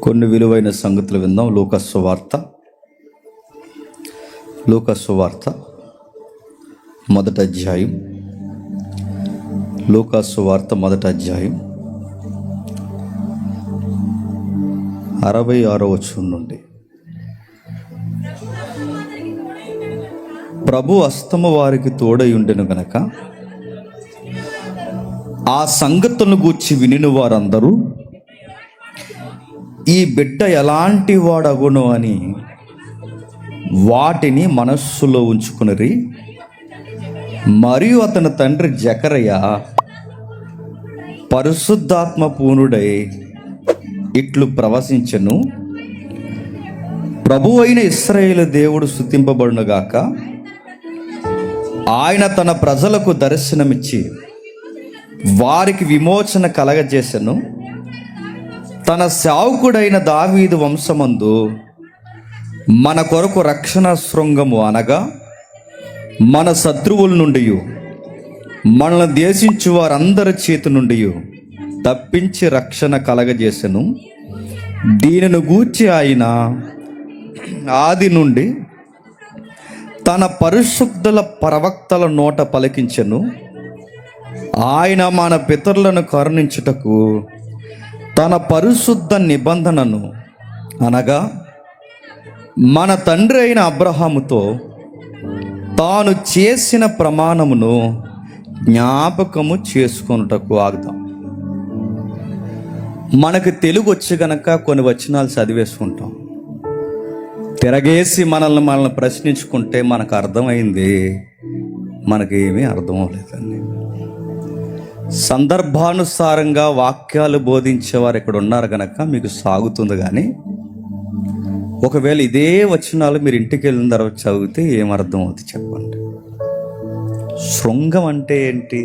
కొన్ని విలువైన సంగతులు విందాం. లూకా సువార్త మొదటి అధ్యాయం. లూకా సువార్త మొదటి అధ్యాయం 66వ వచనం నుండి. ప్రభు హస్తము వారికి తోడై ఉండెను గనక ఆ సంగతులను గూర్చి వినిన వారందరూ ఈ బిడ్డ ఎలాంటి వాడగును అని వాటిని మనస్సులో ఉంచుకునిరి. మరియు అతని తండ్రి జకరయ్య పరిశుద్ధాత్మ పూర్ణుడై ఇట్లు ప్రవశించెను. ప్రభు అయిన ఇశ్రాయేలు దేవుడు స్తుతింపబడునుగాక. ఆయన తన ప్రజలకు దర్శనమిచ్చి వారికి విమోచన కలగజేసెను. తన సేవకుడైన దావీదు వంశమందు మన కొరకు రక్షణ శృంగము అనగా మన శత్రువుల నుండి మనల్ని దేశించు వారందరి చేతి నుండి తప్పించి రక్షణ కలగజేసెను. దీనిని గూర్చి ఆయన ఆది నుండి తన పరిశుద్ధుల ప్రవక్తల నోట పలికించెను. ఆయన మన పితరులను కరుణించుటకు తన పరిశుద్ధ నిబంధనను అనగా మన తండ్రి అయిన అబ్రహాముతో తాను చేసిన ప్రమాణమును జ్ఞాపకము చేసుకొనుటకు ఆగుతాం. మనకు తెలుగు వచ్చి గనక కొన్ని వచనాలు చదివేసుకుంటాం. తిరగేసి మనల్ని ప్రశ్నించుకుంటే మనకు అర్థమైంది, మనకేమీ అర్థం అవ్వలేదండి. సందర్భానుసారంగా వాక్యాలు బోధించేవారు ఇక్కడ ఉన్నారు కనుక మీకు సాగుతుంది. కానీ ఒకవేళ ఇదే వచనాలు మీరు ఇంటికి వెళ్ళిన తర్వాత చదివితే ఏమర్థం అవుతుంది చెప్పండి? శృంగం అంటే ఏంటి?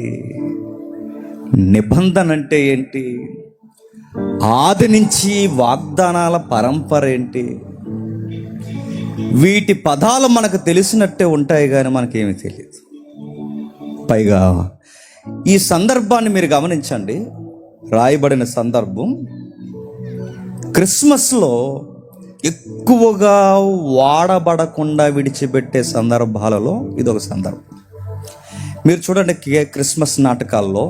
నిబంధన అంటే ఏంటి? ఆది నుంచి వాగ్దానాల పరంపర ఏంటి? వీటి పదాలు మనకు తెలిసినట్టే ఉంటాయి కానీ మనకేమీ తెలియదు. పైగా ఈ సందర్భాన్ని మీరు గమనించండి. రాయబడిన సందర్భం క్రిస్మస్లో ఎక్కువగా వాడబడకుండా విడిచిపెట్టే సందర్భాలలో ఇదొక సందర్భం. మీరు చూడండి, క్రిస్మస్ నాటకాల్లో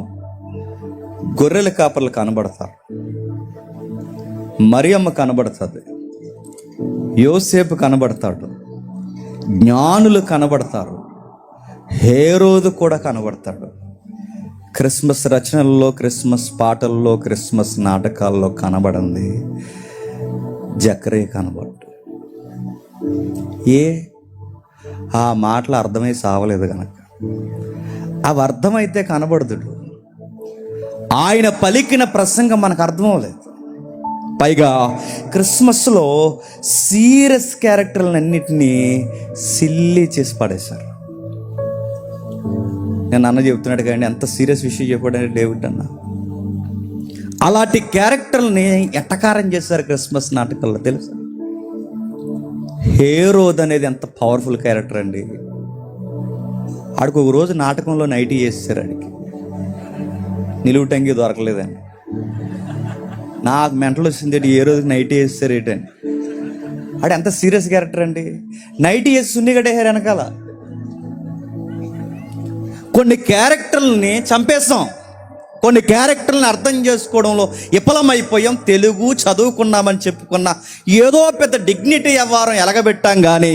గొర్రెల కాపర్లు కనబడతారు, మరియమ్మ కనబడుతుంది, యోసేపు కనబడతాడు, జ్ఞానులు కనబడతారు, హేరోదు కూడా కనబడతాడు. క్రిస్మస్ రచనల్లో, క్రిస్మస్ పాటల్లో, క్రిస్మస్ నాటకాల్లో కనబడింది జకరియా కనబడ్డు. ఆ మాటలు అర్థమై సావలేదు కనుక. అవి అర్థమైతే కనబడుతుడు. ఆయన పలికిన ప్రసంగం మనకు అర్థం అవ్వలేదు. పైగా క్రిస్మస్లో సీరియస్ క్యారెక్టర్లన్నింటినీ సిల్లీ చేసి పడేశారు. నేను అన్న చెప్తున్నాడు కానీ ఎంత సీరియస్ విషయం చెప్పాడని డేవిడ్ అన్న. అలాంటి క్యారెక్టర్ని ఎట్టకారం చేశారు క్రిస్మస్ నాటకాల్లో తెలుసా? హేరోద్ అనేది ఎంత పవర్ఫుల్ క్యారెక్టర్ అండి. ఆడికి ఒక రోజు నాటకంలో నైటీ చేసేసారు. ఆడికి నిలువుటంగి దొరకలేదండి. నాకు మెంటల్ వచ్చింది, ఏ రోజుకి నైటీ వేస్తారు ఏంటని. ఆడు ఎంత సీరియస్ క్యారెక్టర్ అండి. నైటీ వేసి సున్ని కట్టేశారు వెనకాల. కొన్ని క్యారెక్టర్లని చంపేస్తాం, కొన్ని క్యారెక్టర్లని అర్థం చేసుకోవడంలో విఫలమైపోయాం. తెలుగు చదువుకున్నామని చెప్పుకున్న ఏదో పెద్ద డిగ్నిటీ వ్యవహారం ఎలగబెట్టాం కానీ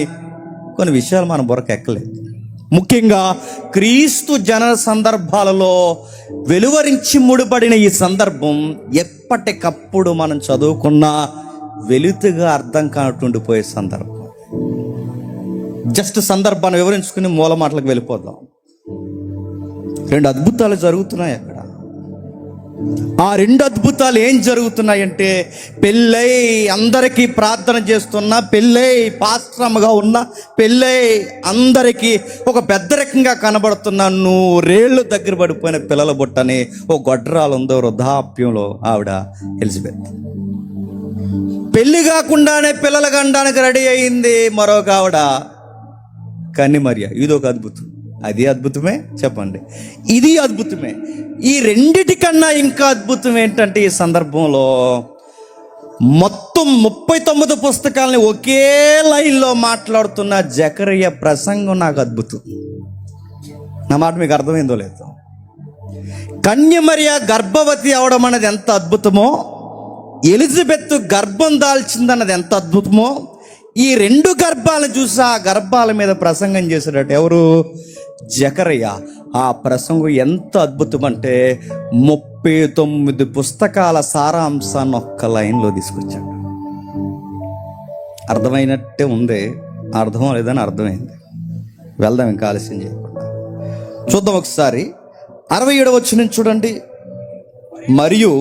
కొన్ని విషయాలు మన బుర్రకు ఎక్కలేదు. ముఖ్యంగా క్రీస్తు జనన సందర్భాలలో వెలువరించి ముడిపడిన ఈ సందర్భం ఎప్పటికప్పుడు మనం చదువుకున్న వెలుతుగా అర్థం కానట్టుండిపోయే సందర్భం. జస్ట్ సందర్భాన్ని వివరించుకుని మూల మాటలకు వెళ్ళిపోదాం. 2 అద్భుతాలు జరుగుతున్నాయి అక్కడ. ఆ 2 అద్భుతాలు ఏం జరుగుతున్నాయంటే, పెళ్ళై అందరికీ ప్రార్థన చేస్తున్న, పెళ్ళై పాస్ట్రమ్గా ఉన్న, పెళ్ళై అందరికీ ఒక పెద్ద రకంగా కనబడుతున్న 100 ఏళ్ళు దగ్గర పడిపోయిన పిల్లల బుట్టని ఓ గొడ్రాలు ఉందో వృద్ధాప్యంలో ఆవిడ ఎలిజబెత్. పెళ్లి కాకుండానే పిల్లలు కనడానికి రెడీ అయింది మరొక ఆవిడ కన్నిమర్య. ఇదొక అద్భుతం. అది అద్భుతమే చెప్పండి, ఇది అద్భుతమే. ఈ రెండిటికన్నా ఇంకా అద్భుతం ఏంటంటే, ఈ సందర్భంలో మొత్తం 39 పుస్తకాలని ఒకే లైన్లో మాట్లాడుతున్న జకరియా ప్రసంగం నాకు అద్భుతం. నా మాట మీకు అర్థమైందో లేదో? కన్యమరియ గర్భవతి అవడం అనేది ఎంత అద్భుతమో, ఎలిజబెత్ గర్భం దాల్చిందన్నది ఎంత అద్భుతమో, ఈ 2 గర్భాలను చూసి ఆ గర్భాల మీద ప్రసంగం చేశాడట ఎవరు? జకరియా. ఆ ప్రసంగం ఎంత అద్భుతం అంటే 39 పుస్తకాల సారాంశాన్ని ఒక్క లైన్లో తీసుకొచ్చాడు. అర్థమైనట్టే ఉంది, అర్థం లేదని అర్థమైంది. వెళ్దాం, ఇంకా ఆలస్యం చేయకుండా చూద్దాం ఒకసారి. 67వ వచనం చూడండి. మరియు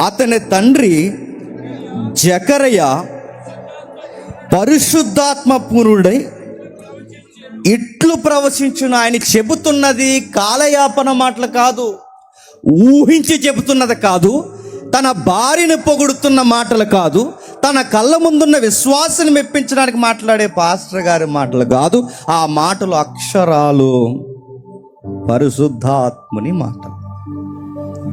అతని తండ్రి జకరియా పరిశుద్ధాత్మ పూర్ణుడై ఇట్లు ప్రవచించును. ఆయన చెబుతున్నది కాలయాపన మాటలు కాదు, ఊహించి చెబుతున్నది కాదు, తన భార్యను పొగుడుతున్న మాటలు కాదు, తన కళ్ళ ముందున్న విశ్వాసాన్ని మెప్పించడానికి మాట్లాడే పాస్టర్ గారి మాటలు కాదు. ఆ మాటలు అక్షరాలు పరిశుద్ధాత్ముని మాటలు.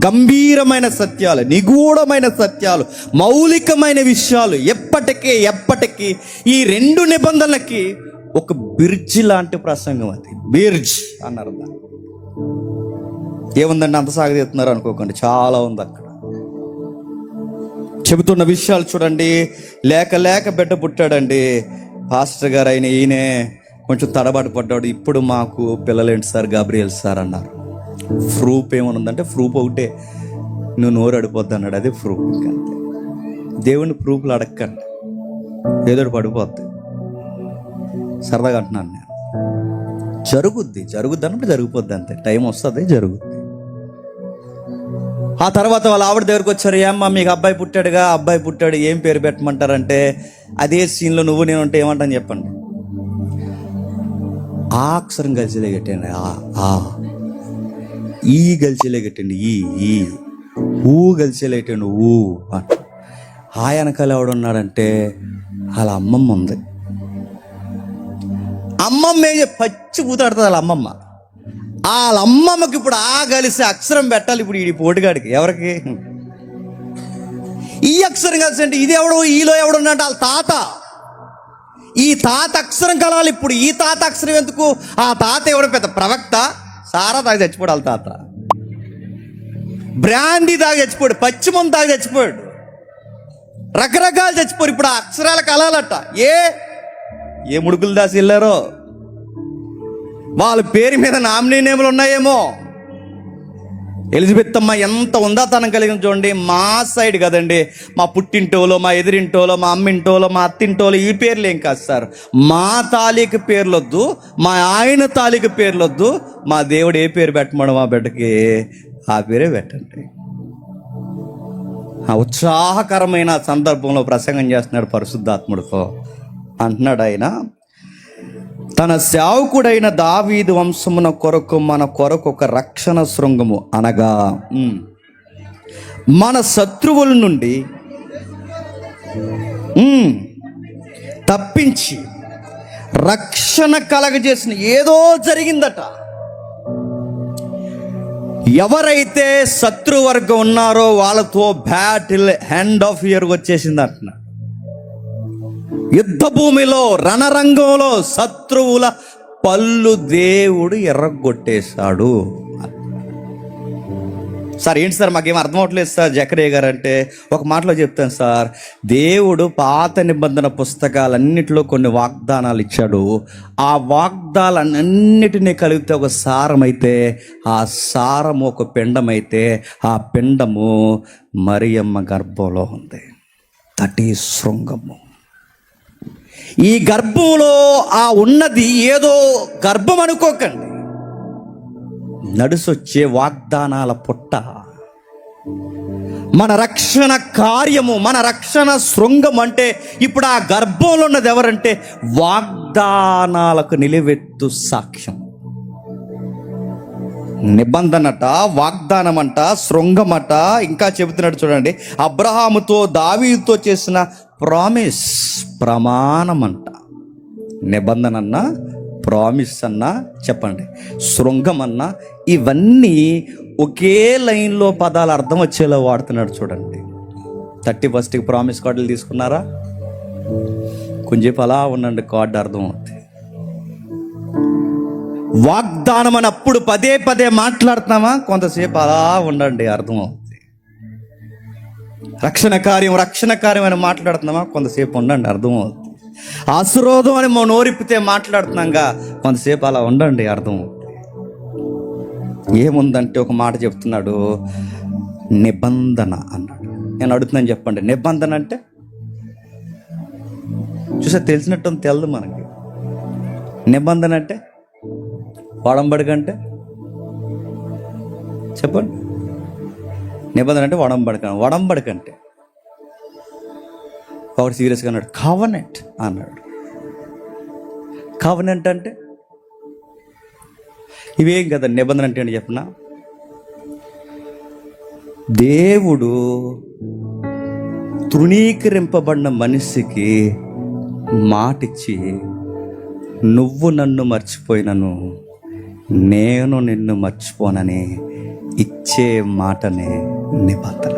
గంభీరమైన సత్యాలు, నిగూఢమైన సత్యాలు, మౌలికమైన విషయాలు. ఎప్పటికీ ఈ 2 నిబంధనలకి ఒక బిర్జి లాంటి ప్రసంగం. అది బిర్జ్ అన్నారు. ఏముందండి అంత సాగదీస్తున్నారు అనుకోకండి, చాలా ఉంది అక్కడ. చెబుతున్న విషయాలు చూడండి. లేక బిడ్డ పుట్టాడండి. పాస్టర్ గారు అయిన ఈయనే కొంచెం తడబాటు పడ్డాడు. ఇప్పుడు మాకు పిల్లలేంటి సార్, గాబ్రియల్ సార్ అన్నారు. ప్రూఫ్ ఏమనుందంటే, ప్రూఫ్ ఒకటే, నువ్వు నోరు అడిపోద్ది అన్నాడు. అదే ప్రూఫ్. ఇంకంతే. దేవుని ప్రూఫ్లు అడగండి, ఏదో పడిపోద్ది. సరదాగా అంటున్నాను నేను. జరుగుద్ది అన్నప్పుడు జరిగిపోద్ది, అంతే. టైం వస్తుంది, జరుగుద్ది. ఆ తర్వాత వాళ్ళ ఆవిడ దగ్గరకు వచ్చారు. ఏమ్మా మీకు అబ్బాయి పుట్టాడు, ఏం పేరు పెట్టమంటారంటే, అదే సీన్లో నువ్వు నేను ఉంటే ఏమంటాను చెప్పండి. ఆ అక్షరం కలిసిలే కట్టండి, ఈ కలిసిలే కట్టండి, ఈ ఊ కలిసిలే కట్టండి, ఊ. ఆ వెనకాల ఎవడున్నాడంటే వాళ్ళ అమ్మమ్మ ఉంది. అమ్మమ్మ ఏం పచ్చి పూతాడుతుంది వాళ్ళ అమ్మమ్మ. వాళ్ళ అమ్మమ్మకి ఇప్పుడు ఆ కలిసి అక్షరం పెట్టాలి. ఇప్పుడు ఈ పోటుగాడికి ఎవరికి ఈ అక్షరం కలిసి అంటే, ఇది ఎవడు, ఈలో ఎవడున్నట్టు వాళ్ళ తాత. ఈ తాత అక్షరం కలవాలి. ఇప్పుడు ఈ తాత అక్షరం ఎందుకు? ఆ తాత ఎవడు, పెద్ద ప్రవక్త. సారా తాగి చచ్చిపోయాడు వాళ్ళ తాత. బ్రాందీ తాగి చచ్చిపోయాడు, పచ్చిమందు తాగి చచ్చిపోయాడు, రకరకాలు చచ్చిపోయారు. ఇప్పుడు ఆ అక్షరాలు కలాలట. ఏ ముడుకులు దాసి వెళ్ళారో, వాళ్ళ పేరు మీద నామినీ నేములు ఉన్నాయేమో. ఎలిజబెత్ అమ్మ ఎంత ఉందాతనం కలిగిన చూడండి. మా సైడ్ కదండి, మా పుట్టింటోలో, మా ఎదిరింటోలో, మా అమ్మింటోలో, మా అత్తింటోలో ఈ పేర్లు ఏం కాదు సార్. మా తాలీకి పేర్లొద్దు, మా ఆయన తాలీకి పేర్లొద్దు, మా దేవుడు ఏ పేరు పెట్టమడు మా బిడ్డకి ఆ పేరే పెట్టండి. ఆ ఉత్సాహకరమైన సందర్భంలో ప్రసంగం చేస్తున్నాడు పరిశుద్ధాత్ముడితో. అంటున్నాడు ఆయన, తన సేవకుడైన దావీదు వంశమున కొరకు మన కొరకు ఒక రక్షణ శృంగము, అనగా మన శత్రువుల నుండి తప్పించి రక్షణ కలగజేసిన ఏదో జరిగిందట. ఎవరైతే శత్రువర్గం ఉన్నారో వాళ్ళతో బ్యాటిల్ హ్యాండ్ ఆఫ్ ఇయర్ వచ్చేసింది అంటున్నా. యుద్ధ భూమిలో, రణరంగంలో శత్రువుల పళ్ళు దేవుడు ఎర్రగొట్టేశాడు. సార్ ఏంటి సార్ మాకేం అర్థం అవట్లేదు సార్ జకరియా గారు అంటే, ఒక మాటలో చెప్తాను సార్. దేవుడు పాత నిబంధన పుస్తకాలన్నిటిలో కొన్ని వాగ్దానాలు ఇచ్చాడు. ఆ వాగ్దానాలన్నిటినీ కలిగితే ఒక సారం అయితే, ఆ సారము ఒక పిండమైతే, ఆ పిండము మరియమ్మ గర్భంలో ఉంది. దట్ ఈజ్ శృంగము. ఈ గర్భంలో ఆ ఉన్నది ఏదో గర్భం అనుకోకండి, నడుసొచ్చే వాగ్దానాల పుట్ట. మన రక్షణ కార్యము, మన రక్షణ శృంగం అంటే ఇప్పుడు ఆ గర్భంలో ఉన్నది ఎవరంటే వాగ్దానాలకు నిలువెత్తు సాక్ష్యం. నిబంధనట, వాగ్దానమంట, శృంగమట. ఇంకా చెబుతున్నాడు చూడండి, అబ్రహాముతో దావీదుతో చేసిన ప్రామిస్, ప్రమాణమంట. నిబంధన అన్నా, ప్రామిస్ అన్నా చెప్పండి, శృంగం అన్నా, ఇవన్నీ ఒకే లైన్లో పదాలు అర్థం వచ్చేలా వాడుతున్నాడు చూడండి. 31st ప్రామిస్ కార్డులు తీసుకున్నారా? కొంచెం అలా ఉండండి, కార్డు అర్థం అవుతుంది. వాగ్దానం అని అప్పుడు పదే పదే మాట్లాడుతున్నామా? కొంతసేపు అలా ఉండండి, అర్థం అవుతుంది. రక్షణ కార్యం అని మాట్లాడుతున్నామా? కొంతసేపు ఉండండి, అర్థం అవుతుంది. ఆశీర్వాదం అని నోరిప్పితే మాట్లాడుతున్నాగా, కొంతసేపు అలా ఉండండి, అర్థం అవుతుంది. ఏముందంటే ఒక మాట చెప్తున్నాడు, నిబంధన అన్నాడు. నేను అడుగుతున్నాను, చెప్పండి, నిబంధన అంటే చూసా తెలిసినట్టు తెలదు మనకి. నిబంధన అంటే వడంబడిక అంటే చెప్పండి. నిబంధన అంటే వడంబడిక అంటే ఒకటి సీరియస్గా అన్నాడు, కవనెంట్ అన్నాడు. కవనెంట్ అంటే ఇవేం కదా. నిబంధన అంటే ఏంటి చెప్పనా? దేవుడు తృణీకరింపబడిన మనిషికి మాటిచ్చి, నువ్వు నన్ను మర్చిపోయినను నేను నిన్ను మర్చిపోనని ఇచ్చే మాటనే నిబంధన.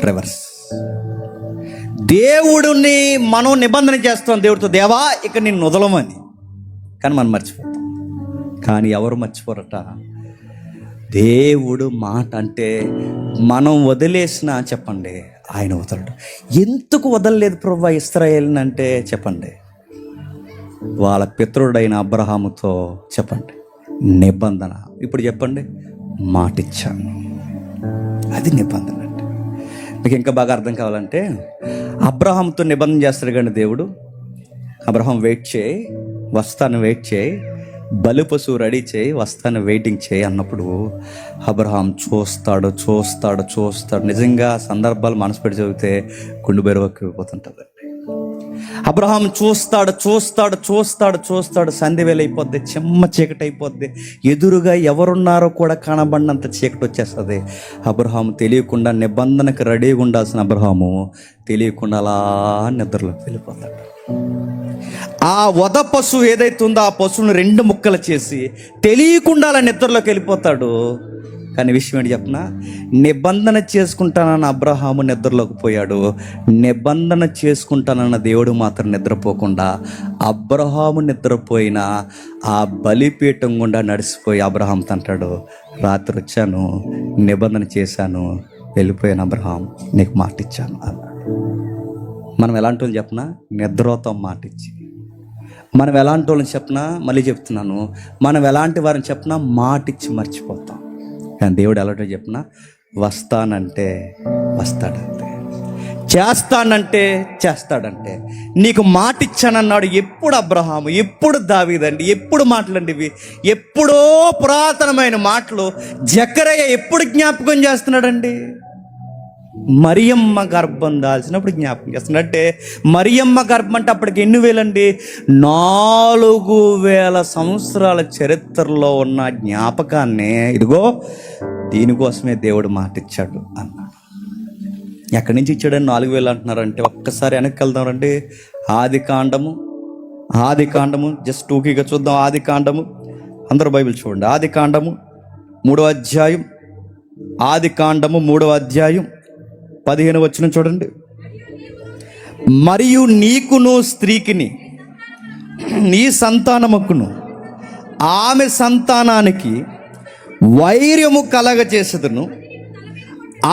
రివర్స్. దేవుడిని మనం నిబంధన చేస్తాం దేవుడితో, దేవా ఇక నిన్ను వదలమని. కానీ మనం మర్చిపోతాం. కానీ ఎవరు మర్చిపోరట? దేవుడు మాట అంటే మనం వదిలేసినా చెప్పండి, ఆయన వదలడు. ఎందుకు వదలలేదు ప్రభువా ఇశ్రాయేలుని అంటే చెప్పండి, వాళ్ళ పితరుడైన అబ్రహాముతో చెప్పండి నిబంధన. ఇప్పుడు చెప్పండి, మాటిచ్చాను. అది నిబంధన అంటే. మీకు ఇంకా బాగా అర్థం కావాలంటే, అబ్రహాంతో నిబంధన చేస్తాడు కానీ దేవుడు, అబ్రహాం వెయిట్ చేయి, వస్తాను, వెయిట్ చేయి, బలి పశువు రెడీ చేయి, వస్తాను, వెయిటింగ్ చేయి అన్నప్పుడు అబ్రహాం చూస్తాడు. నిజంగా సందర్భాలు మనసు పెట్టి చదివితే గుండె బెరవెక్కిపోతుంటుంది. అబ్రహాం చూస్తాడు. సంధ్య వేళ అయిపోద్ది, చెమ్మ చీకటి అయిపోద్ది, ఎదురుగా ఎవరున్నారో కూడా కనబడినంత చీకటి వచ్చేస్తుంది. అబ్రహాం తెలియకుండా, నిబంధనకు రెడీగా ఉండాల్సిన అబ్రహాము తెలియకుండా అలా నిద్రలోకి వెళ్ళిపోతాడు. ఆ వధ పశువు ఏదైతే ఉందో ఆ పశువును 2 ముక్కలు చేసి తెలియకుండా అలా నిద్రలోకి వెళ్ళిపోతాడు. కానీ విషయం ఏంటి చెప్పనా? నిబంధన చేసుకుంటానన్న అబ్రహాము నిద్రలోకి పోయాడు. నిబంధన చేసుకుంటానన్న దేవుడు మాత్రం నిద్రపోకుండా, అబ్రహాము నిద్రపోయినా ఆ బలిపీఠం గుండా నడిచిపోయి అబ్రహాం అంటాడు, రాత్రి వచ్చాను, నిబంధన చేశాను, వెళ్ళిపోయాను అబ్రహాం, నీకు మాట ఇచ్చాను అన్నాడు. మనం ఎలాంటి వాళ్ళు చెప్పనా? నిద్రతో మాటిచ్చి. మనం ఎలాంటి వాళ్ళని చెప్పనా? మళ్ళీ చెప్తున్నాను, మనం ఎలాంటి వారిని చెప్పనా? మాటిచ్చి మర్చిపోతాం. కానీ దేవుడు ఎలాంటి చెప్పనా? వస్తానంటే వస్తాడంటే, చేస్తాడంటే. నీకు మాట ఇచ్చానన్నాడు. ఎప్పుడు అబ్రహాము, ఎప్పుడు దావీదండి, ఎప్పుడు మాటలండి ఇవి? ఎప్పుడో పురాతనమైన మాటలు జకరయ్య ఎప్పుడు జ్ఞాపకం చేస్తున్నాడండి? మరియమ్మ గర్భం దాల్చినప్పుడు జ్ఞాపకం చేస్తున్నట్టే. మరియమ్మ గర్భం అంటే అప్పటికి ఎన్ని వేలండి? 4000 సంవత్సరాల చరిత్రలో ఉన్న జ్ఞాపకాన్ని ఇదిగో దీనికోసమే దేవుడు మాట ఇచ్చాడు అన్నాడు. ఎక్కడి నుంచి ఇచ్చాడని 4000 అంటున్నారంటే ఒక్కసారి వెనక్కి వెళ్దామంటే ఆది కాండము జస్ట్ టూకీగా చూద్దాం. ఆది కాండము, అందరూ బైబిల్ చూడండి. ఆది కాండము 3వ అధ్యాయం, 15 వచనం చూడండి. మరియు నీకును స్త్రీకిని, నీ సంతానముకును ఆమె సంతానానికి వైర్యము కలగచేసెదను,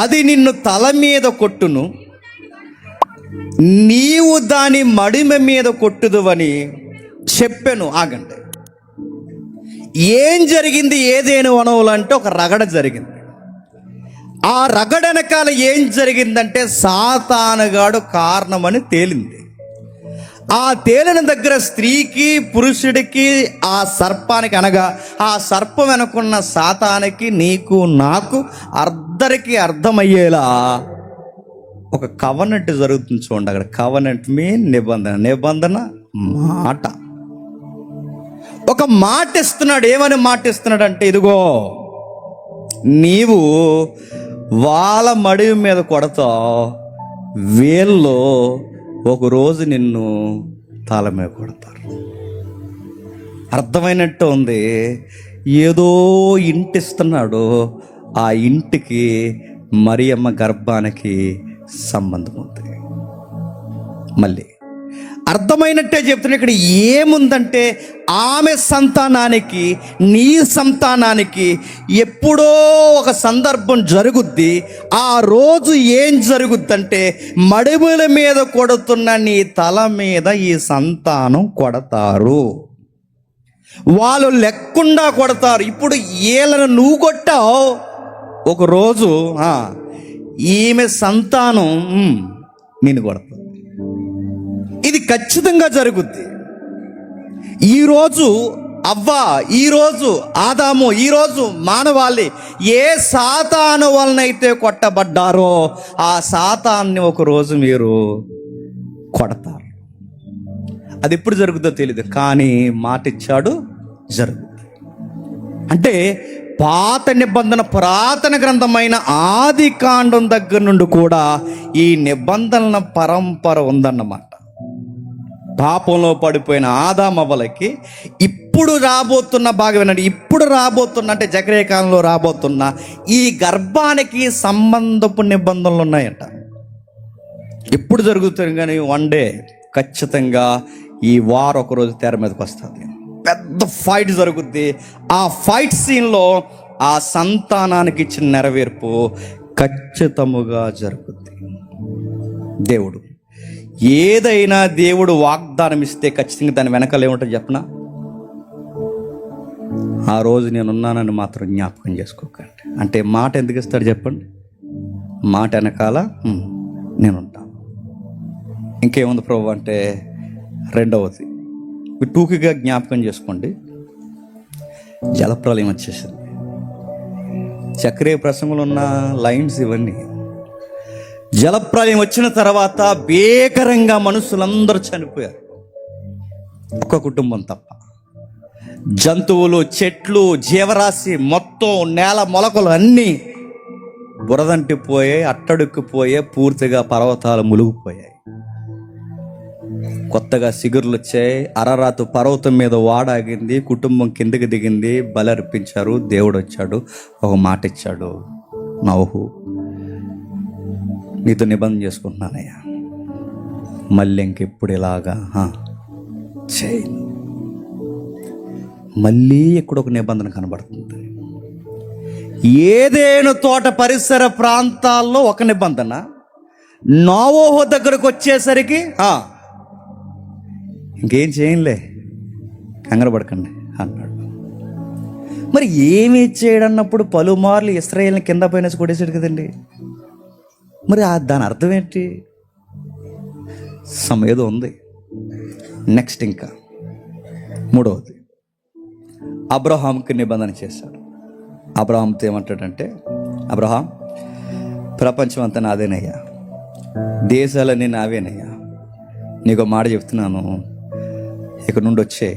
అది నిన్ను తల మీద కొట్టును, నీవు దాని మడిమ మీద కొట్టుదువని చెప్పెను. ఆగండి, ఏం జరిగింది? ఏదేను వనవులు అంటే ఒక రగడ జరిగింది. ఆ రగడ వెనకాల ఏం జరిగిందంటే సాతానుగాడు కారణమని తేలింది. ఆ తేలిన దగ్గర స్త్రీకి పురుషుడికి ఆ సర్పానికి, అనగా ఆ సర్పం వెనుకున్న సాతానికి, నీకు నాకు అర్ధరికి అర్థమయ్యేలా ఒక కవనెంట్ జరుగుతుంది చూడండి. అక్కడ కవనెంట్ మీన్ నిబంధన మాట. ఒక మాట ఇస్తున్నాడు. ఏమని మాట ఇస్తున్నాడు అంటే, ఇదిగో నీవు వాళ్ళ మడివి మీద కొడతావు, వీళ్ళు ఒకరోజు నిన్ను తల మీద కొడతారు. అర్థమైనట్టు ఉంది. ఏదో ఇంటిస్తున్నాడు, ఆ ఇంటికి మరియమ్మ గర్భానికి సంబంధం ఉంది. మళ్ళీ అర్థమైనట్టే చెప్తున్నా. ఇక్కడ ఏముందంటే ఆమె సంతానానికి నీ సంతానానికి ఎప్పుడో ఒక సందర్భం జరుగుద్ది. ఆ రోజు ఏం జరుగుద్దంటే మడిముల మీద కొడుతున్న నీ తల మీద ఈ సంతానం కొడతారు. వాళ్ళు లెక్కుండా కొడతారు. ఇప్పుడు వీళ్ళను నువ్వు కొట్టావు, ఒకరోజు ఈమె సంతానం నిన్ను కొడతారు. ఇది ఖచ్చితంగా జరుగుద్ది. ఈరోజు అవ్వ, ఈరోజు ఆదాము, ఈరోజు మానవాళి ఏ సాతాను వలనైతే కొట్టబడ్డారో ఆ సాతాన్ని ఒకరోజు మీరు కొడతారు. అది ఎప్పుడు జరుగుతుందో తెలియదు, కానీ మాట ఇచ్చాడు, జరుగుతుంది. అంటే పాత నిబంధన పురాతన గ్రంథమైన ఆది కాండం దగ్గర నుండి కూడా ఈ నిబంధనల పరంపర ఉందన్నమాట. పాపంలో పడిపోయిన ఆదామవ్వలకి ఇప్పుడు రాబోతున్న భాగం ఏంటంటే, ఇప్పుడు రాబోతున్న అంటే జకరియా కాలంలో రాబోతున్న ఈ గర్భానికి సంబంధపు నిబంధనలు ఉన్నాయంట. ఎప్పుడు జరుగుతుంది కానీ వన్ డే ఖచ్చితంగా ఈ వార్ ఒకరోజు తెర మీదకి వస్తుంది. పెద్ద ఫైట్ జరుగుద్ది. ఆ ఫైట్ సీన్లో ఆ సంతానానికి ఇచ్చిన నెరవేర్పు ఖచ్చితముగా జరుగుద్ది. దేవుడు ఏదైనా దేవుడు వాగ్దానం ఇస్తే ఖచ్చితంగా దాని వెనకాల ఏముంటుంది చెప్పనా? ఆ రోజు నేనున్నానని మాత్రం జ్ఞాపకం చేసుకోకండి. అంటే మాట ఎందుకు ఇస్తాడు చెప్పండి? మాట వెనకాల నేనుంటాను. ఇంకేముంది ప్రభు అంటే, రెండవది టూకిగా జ్ఞాపకం చేసుకోండి. జలప్రలయం వచ్చేసింది. చక్రీయ ప్రసంగంలో ఉన్న లైన్స్ ఇవన్నీ. జలప్రలయం వచ్చిన తర్వాత భీకరంగా మనుషులందరూ చనిపోయారు, ఒక్క కుటుంబం తప్ప. జంతువులు, చెట్లు, జీవరాశి మొత్తం, నేల మొలకలు అన్నీ బురదంటిపోయాయి, అట్టడుక్కుపోయాయి, పూర్తిగా పర్వతాలు మునిగిపోయాయి. కొత్తగా సిగురులు వచ్చాయి. అరరాతు పర్వతం మీద వాడాగింది, కుటుంబం కిందకి దిగింది, బలి అర్పించారు. దేవుడు వచ్చాడు, ఒక మాట ఇచ్చాడు, నోహు నీతో నిబంధన చేసుకుంటున్నానయ్యా, మళ్ళీ ఇంకెప్పుడు ఇలాగా చేయను. మళ్ళీ ఇక్కడ ఒక నిబంధన కనబడుతుంది. ఏదేను తోట పరిసర ప్రాంతాల్లో ఒక నిబంధన, నోవహు దగ్గరకు వచ్చేసరికి ఇంకేం చేయలే, కంగారు పడకండి అన్నాడు. మరి ఏమి చేయడన్నప్పుడు పలుమార్లు ఇశ్రాయేల్ని కింద పైన కొట్టేసాడు కదండి. మరి దాని అర్థం ఏంటి? ఏదో ఉంది. నెక్స్ట్ ఇంకా మూడవది, అబ్రహాంకి నిబంధన చేశాడు. అబ్రహాంతో ఏమంటాడంటే, అబ్రహాం ప్రపంచం అంతా నాదేనయ్యా, దేశాలన్నీ నావేనయ్యా, నీకు మాట చెప్తున్నాను, ఇక నుండి వచ్చే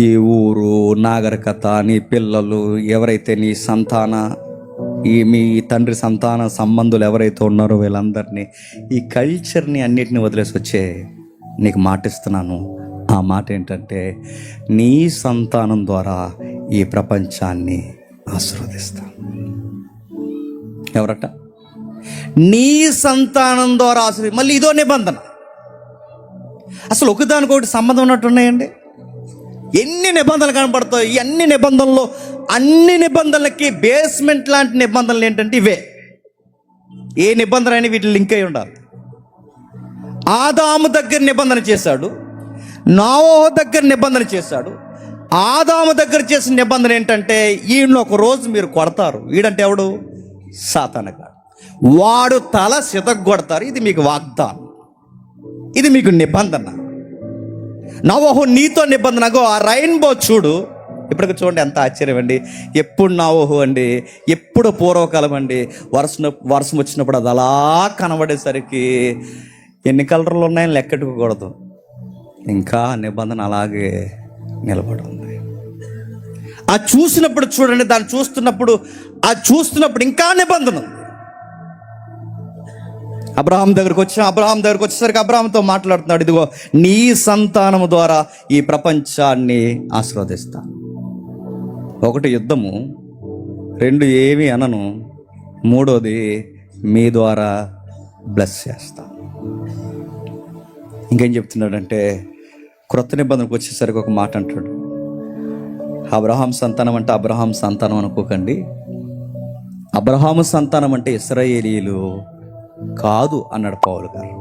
ఈ ఊరు, నాగరికత, నీ పిల్లలు, ఎవరైతే నీ సంతాన మీ తండ్రి సంతాన సంబంధులు ఎవరైతే ఉన్నారో వీళ్ళందరినీ, ఈ కల్చర్ని అన్నిటిని వదిలేసి వచ్చే, నీకు మాటిస్తున్నాను. ఆ మాట ఏంటంటే, నీ సంతానం ద్వారా ఈ ప్రపంచాన్ని ఆశీర్వదిస్తాను. ఎవరట? నీ సంతానం ద్వారా ఆశీర్వది. మళ్ళీ ఇదో నిబంధన. అసలు ఒకదానికొకటి సంబంధం ఉన్నట్టున్నాయండి. ఎన్ని నిబంధనలు కనపడతాయి. ఈ అన్ని నిబంధనలు, అన్ని నిబంధనలకి బేస్మెంట్ లాంటి నిబంధనలు ఏంటంటే ఇవే. ఏ నిబంధన అయినా వీటి లింక్ అయి ఉండాలి. ఆదాము దగ్గర నిబంధన చేశాడు, నోవహు దగ్గర నిబంధన చేశాడు. ఆదాము దగ్గర చేసిన నిబంధన ఏంటంటే, ఈయన ఒక రోజు మీరు కొడతారు. వీడంటే ఎవడు? సాతానుగాడు. వాడు తల సితగొడతారు. ఇది మీకు వాగ్దానం, ఇది మీకు నిబంధన. నోవహు నీతో నిబంధన. ఆ రైన్బో చూడు, ఇప్పటికి చూడండి ఎంత ఆశ్చర్యం అండి. ఎప్పుడు నోవహు అండి, ఎప్పుడు పూర్వకాలం అండి, వర్షం వచ్చినప్పుడు అది అలా కనబడేసరికి ఎన్ని కలర్లు ఉన్నాయని లెక్కెట్టుకోకూడదు, ఇంకా నిబంధన అలాగే నిలబడి ఉంది. ఆ చూసినప్పుడు చూడండి, దాన్ని చూస్తున్నప్పుడు ఇంకా నిబంధన ఉంది. అబ్రహాం దగ్గరకు వచ్చేసరికి అబ్రహాంతో మాట్లాడుతున్నాడు, ఇదిగో నీ సంతానము ద్వారా ఈ ప్రపంచాన్ని ఆశీర్వదిస్తాను. ఒకటి యుద్ధము, రెండు ఏమి అనను, మూడోది మీ ద్వారా బ్లెస్ చేస్తాను. ఇంకేం చెప్తున్నాడంటే క్రొత్త నిబంధనకు వచ్చేసరికి ఒక మాట అంటాడు, అబ్రహాం సంతానం అంటే అబ్రహాం సంతానం అనుకోకండి, అబ్రహాము సంతానం అంటే ఇశ్రాయేలీయులు కాదు అన్నాడు పౌలు గారు.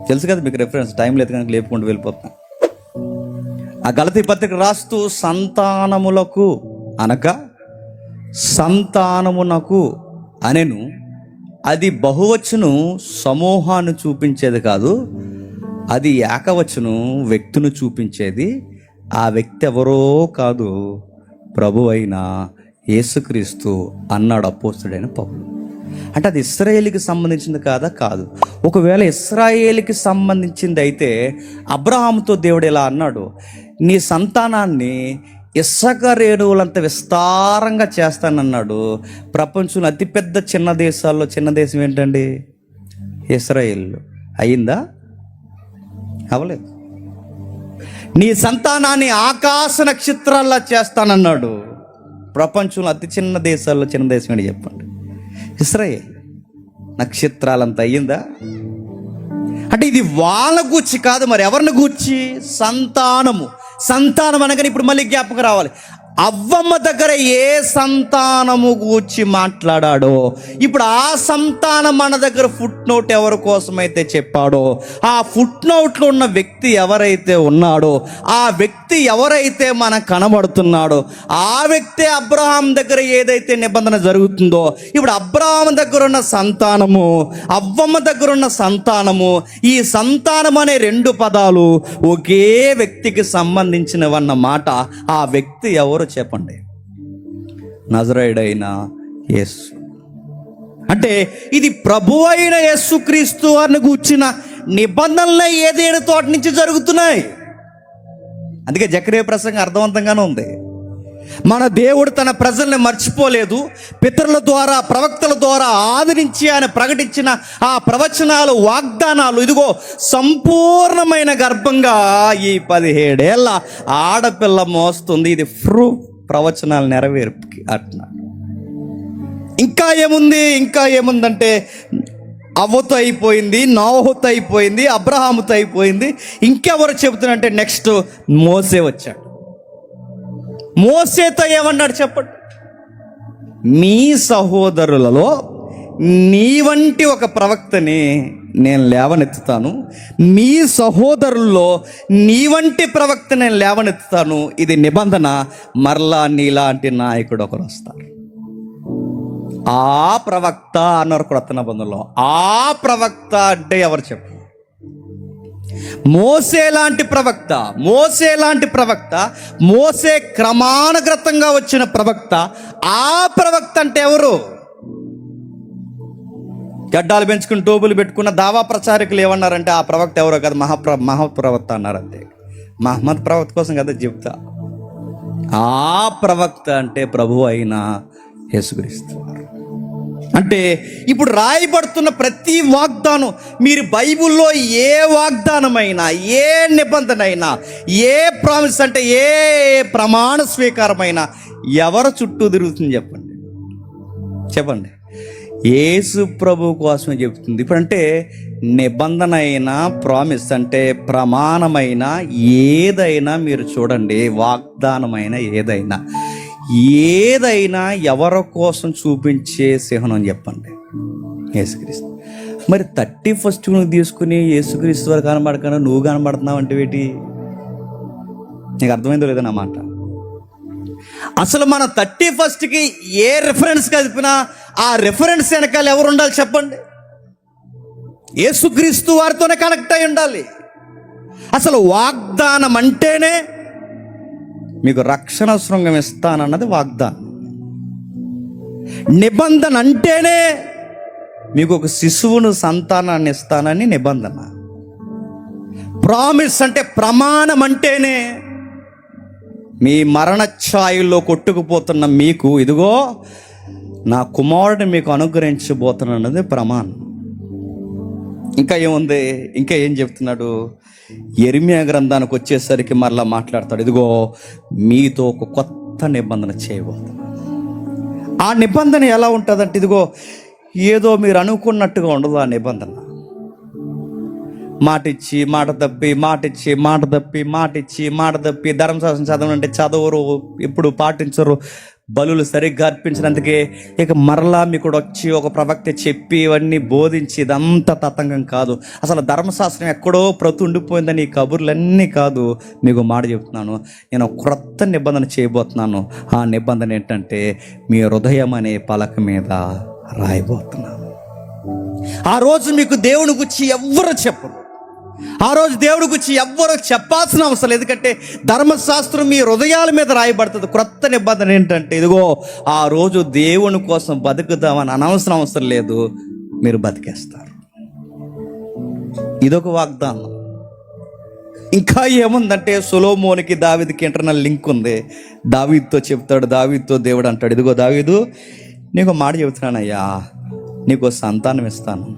తెలుసు కదా మీకు రెఫరెన్స్, టైం లేదు కనుక లేపుకుంటూ వెళ్ళిపోతున్నా. ఆ గలతీ పత్రిక రాస్తూ సంతానములకు అనగా సంతానమునకు అనెను, అది బహువచ్చును సమూహాన్ని చూపించేది కాదు, అది ఏకవచ్చును వ్యక్తిని చూపించేది. ఆ వ్యక్తి ఎవరో కాదు, ప్రభు అయిన యేసుక్రీస్తు అన్నాడు అపోస్తలుడైన పౌలు. అంటే అది ఇశ్రాయేలుకి సంబంధించింది కాదా? కాదు. ఒకవేళ ఇశ్రాయేలుకి సంబంధించింది అయితే అబ్రహాముతో దేవుడు ఇలా అన్నాడు, నీ సంతానాన్ని ఇసుక రేణువులంత విస్తారంగా చేస్తానన్నాడు. ప్రపంచంలో అతిపెద్ద చిన్న దేశాల్లో చిన్న దేశం ఏంటండి? ఇశ్రాయేల్. అయిందా? అవలేదు. నీ సంతానాన్ని ఆకాశ నక్షత్రాల్లా చేస్తానన్నాడు. ప్రపంచంలో అతి చిన్న దేశాల్లో చిన్న దేశం ఏంటి చెప్పండి? ఇశ్రాయేల్. నక్షత్రాలంత అయ్యిందా? అంటే ఇది వాళ్ళ గూర్చి కాదు, మరి ఎవరిని గూర్చి? సంతానము. సంతానం అనగానే ఇప్పుడు మళ్ళీ జ్ఞాపకం రావాలి, అవ్వమ్మ దగ్గర ఏ సంతానము గూర్చి మాట్లాడాడో ఇప్పుడు ఆ సంతానం మన దగ్గర ఫుట్ నోట్ ఎవరి కోసమైతే చెప్పాడో, ఆ ఫుట్ నోట్లో ఉన్న వ్యక్తి ఎవరైతే ఉన్నాడో, ఆ వ్యక్తి ఎవరైతే మనకు కనబడుతున్నాడో, ఆ వ్యక్తి అబ్రహాం దగ్గర ఏదైతే నిబంధన జరుగుతుందో, ఇప్పుడు అబ్రహాం దగ్గర ఉన్న సంతానము, అవ్వమ్మ దగ్గర ఉన్న సంతానము, ఈ సంతానం అనే రెండు పదాలు ఒకే వ్యక్తికి సంబంధించినవన్న మాట. ఆ వ్యక్తి ఎవరు చెప్పండి? నజరేయుడైన యేసు. అంటే ఇది ప్రభు అయిన యేసుక్రీస్తు వారిని గూర్చిన నిబంధనలే ఏదేడు తోట నుంచి జరుగుతున్నాయి. అందుకే జకరియా ప్రసంగం అర్థవంతంగానే ఉంది. మన దేవుడు తన ప్రజల్ని మర్చిపోలేదు. పితరుల ద్వారా, ప్రవక్తల ద్వారా ఆదరించి ఆయన ప్రకటించిన ఆ ప్రవచనాలు, వాగ్దానాలు ఇదిగో సంపూర్ణమైన గర్భంగా ఈ 17 ఏళ్ళ ఆడపిల్ల మోస్తుంది. ఇది ప్రవచనాలు నెరవేర్పుకి అంటున్నాడు. ఇంకా ఏముందంటే అవ్వతో అయిపోయింది, నోహుతో అయిపోయింది, అబ్రహాముతో అయిపోయింది. ఇంకెవరు చెబుతున్నారంటే నెక్స్ట్ మోసే వచ్చాడు. మోసేతో ఏమన్నాడు చెప్పండి? మీ సహోదరులలో నీ వంటి ఒక ప్రవక్తని నేను లేవనెత్తుతాను, మీ సహోదరుల్లో నీ వంటి ప్రవక్త నేను లేవనెత్తుతాను. ఇది నిబంధన. మరలా నీలాంటి నాయకుడు ఒకరు వస్తారు. ఆ ప్రవక్త అన్నారు క్రొత్త నిబంధనలో. ఆ ప్రవక్త అంటే ఎవరు చెప్పు? మోసే లాంటి ప్రవక్త, మోసే క్రమానుగతంగా వచ్చిన ప్రవక్త. ఆ ప్రవక్త అంటే ఎవరు? గడ్డాలు పెంచుకుని టోపులు పెట్టుకున్న దావా ప్రచారకులు ఏమన్నారంటే ఆ ప్రవక్త ఎవరో కదా, మహాప్రవక్త అన్నారు. అంతే. మహమ్మద్ ప్రవక్త కోసం కదా చెప్తా. ఆ ప్రవక్త అంటే ప్రభు అయిన యేసుక్రీస్తు. అంటే ఇప్పుడు రాయబడుతున్న ప్రతి వాగ్దానం, మీరు బైబిల్లో ఏ వాగ్దానమైనా, ఏ నిబంధన అయినా, ఏ ప్రామిస్ అంటే ఏ ప్రమాణ స్వీకారమైనా ఎవరు చుట్టూ తిరుగుతుంది చెప్పండి? యేసు ప్రభు కోసమే చెప్తుంది. ఇప్పుడంటే నిబంధన అయినా, ప్రామిస్ అంటే ప్రమాణమైన ఏదైనా మీరు చూడండి, వాగ్దానమైన ఏదైనా ఎవరి కోసం చూపించే చిహ్నం చెప్పండి? యేసుక్రీస్తు. మరి 31st తీసుకుని యేసుక్రీస్తు వారు కనబడకుండా నువ్వు కనబడుతున్నావు అంటే ఏంటి? నీకు అర్థమైందో లేదో నా మాట. అసలు మన 31st ఏ రిఫరెన్స్ కలిపినా ఆ రిఫరెన్స్ వెనకాల ఎవరు ఉండాలి చెప్పండి? యేసుక్రీస్తు వారితోనే కనెక్ట్ అయి ఉండాలి. అసలు వాగ్దానం అంటేనే మీకు రక్షణ శృంగం ఇస్తానన్నది వాగ్దానం. నిబంధన అంటేనే మీకు ఒక శిశువును, సంతానాన్ని ఇస్తానని నిబంధన. ప్రామిస్ అంటే ప్రమాణం అంటేనే మీ మరణ ఛాయల్లో కొట్టుకుపోతున్న మీకు ఇదిగో నా కుమారుడిని మీకు అనుగ్రహించబోతున్నది ప్రమాణం. ఇంకా ఏముంది? ఇంకా ఏం చెప్తున్నాడు? యెరెమీయా గ్రంథానికి వచ్చేసరికి మరలా మాట్లాడతాడు. ఇదిగో మీతో ఒక కొత్త క్రొత్త నిబంధన చేయబోతున్నాను. ఆ నిబంధన ఎలా ఉంటుందంటే, ఇదిగో ఏదో మీరు అనుకున్నట్టుగా ఉండదు. ఆ నిబంధన మాట ఇచ్చి మాట తప్పి, మాట ఇచ్చి మాట తప్పి, మాట ఇచ్చి మాట తప్పి, ధర్మశాస్త్రం చదవనంటే చదవరు, ఇప్పుడు పాటించరు, బలులు సరిగ్గా అర్పించినందుకే ఇక మరలా మీకు వచ్చి ఒక ప్రవక్త చెప్పి ఇవన్నీ బోధించి, ఇదంతా తతంగం కాదు. అసలు ధర్మశాస్త్రం ఎక్కడో ప్రతి ఉండిపోయిందని ఈ కబుర్లన్నీ కాదు. మీకు మాట చెప్తున్నాను, నేను క్రొత్త నిబంధన చేయబోతున్నాను. ఆ నిబంధన ఏంటంటే, మీ హృదయం అనే పలక మీద రాయబోతున్నాను. ఆ రోజు మీకు దేవుని గురించి ఎవ్వరు చెప్పరు. ఆ రోజు దేవుడి గురించి ఎవ్వరూ చెప్పాల్సిన అవసరం లేదు. ఎందుకంటే ధర్మశాస్త్రం మీ హృదయాల మీద రాయబడుతుంది. క్రొత్త నిబంధన ఏంటంటే, ఇదిగో ఆ రోజు దేవుని కోసం బతుకుదామని అనవసరం అవసరం లేదు, మీరు బతికేస్తారు. ఇదొక వాగ్దానం. ఇంకా ఏముందంటే, సొలొమోనుకి దావీదుకి ఇంటర్నల్ లింక్ ఉంది. దావీదుతో చెప్తాడు, దావీదుతో దేవుడు అంటాడు, ఇదిగో దావీదు, నీకు మాట చెబుతున్నానయ్యా, నీకు సంతానం ఇస్తాను.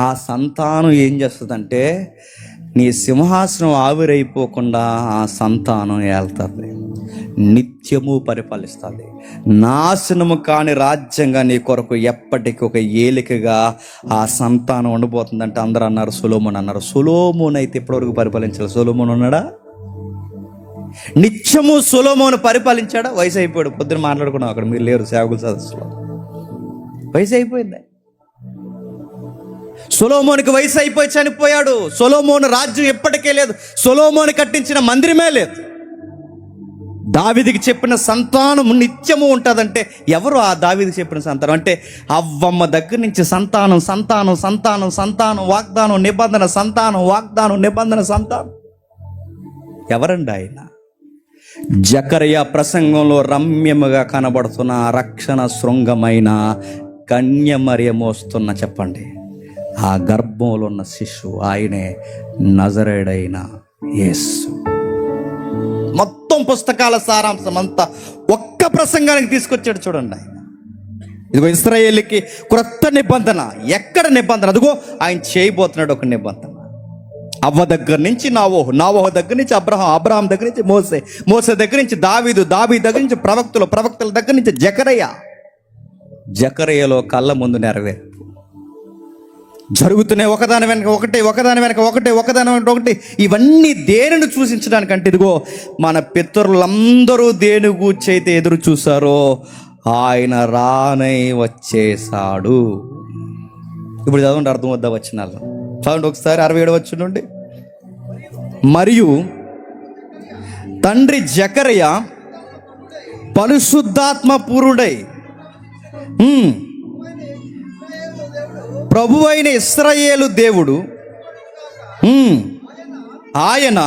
ఆ సంతానం ఏం చేస్తుందంటే, నీ సింహాసనం ఆవిరైపోకుండా ఆ సంతానం ఏళ్తుంది, నిత్యము పరిపాలిస్తుంది. నాశనము కాని రాజ్యంగా నీ కొరకు ఎప్పటికీ ఒక ఏలికగా ఆ సంతానం ఉండిపోతుందంటే అందరూ అన్నారు, సొలొమోను అన్నారు. సొలొమోను అయితే ఇప్పటివరకు పరిపాలించాలి. సొలొమోను ఉన్నాడా? నిత్యము సొలొమోను పరిపాలించాడా? వయసు అయిపోయాడు. పొద్దున మాట్లాడుకున్నాం, అక్కడ మీరు లేరు సేవకుల సదస్సులో. వయసు అయిపోయింది. సొలొమోనుకి వయసు అయిపోయి చనిపోయాడు. సొలొమోను రాజ్యం ఎప్పటికే లేదు. సొలొమోను కట్టించిన మందిరమే లేదు. దావీదుకి చెప్పిన సంతానం నిత్యము ఉంటుందంటే ఎవరు ఆ దావీదుకి చెప్పిన సంతానం అంటే, అవ్వమ్మ దగ్గర నుంచి సంతానం సంతానం సంతానం సంతానం, వాగ్దానం నిబంధన, సంతానం వాగ్దానం నిబంధన, సంతానం. ఎవరండి ఆయన? జకరియా ప్రసంగంలో రమ్యముగా కనబడుతున్న రక్షణ శృంగమైన కన్య మరియము వస్తున్న, చెప్పండి, ఆ గర్భంలో ఉన్న శిశువు ఆయనే, నజరేయుడైన యేసు. మొత్తం పుస్తకాల సారాంశం అంతా ఒక్క ప్రసంగానికి తీసుకొచ్చాడు. చూడండి ఆయన, ఇదిగో ఇశ్రాయేలుకి క్రొత్త నిబంధన. ఎక్కడ నిబంధన? అదిగో ఆయన చేయబోతున్నాడు ఒక నిబంధన. అవ్వ దగ్గర నుంచి నావోహు, నావోహు దగ్గర నుంచి అబ్రహాం, అబ్రహాం దగ్గర నుంచి మోసే, మోసే దగ్గర నుంచి దావీదు, దావీదు దగ్గర నుంచి ప్రవక్తలు, ప్రవక్తల దగ్గర నుంచి జకరియా, జకరియలో కళ్ళ ముందు నెరవేర్పు జరుగుతున్నాయి. ఒకదాని వెనక ఒకటి, ఒకదాని వెనక ఒకటి, ఒకదాని వెనక ఒకటి. ఇవన్నీ దేనిని సూచించడానికంటే, ఇదిగో మన పితరులందరూ దేని గూర్చి అయితే ఎదురు చూసారో ఆయన రానై వచ్చేసాడు. ఇప్పుడు చదవండి, అర్థం వద్దా వచ్చినాళ్ళు చదవండి ఒకసారి. 67 వచ్చి నుండి, మరియు తండ్రి జకరియా పరిశుద్ధాత్మ పూరుడై ప్రభువైన ఇశ్రాయేలు దేవుడు ఆయన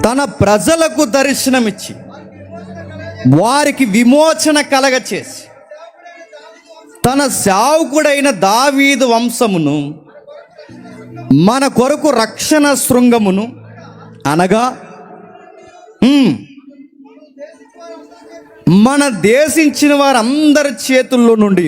తన ప్రజలకు దర్శనమిచ్చి వారికి విమోచన కలగచేసి తన సేవకుడైన దావీదు వంశమును మన కొరకు రక్షణ శృంగమును అనగా మన దేశించిన వారందరి చేతుల్లో నుండి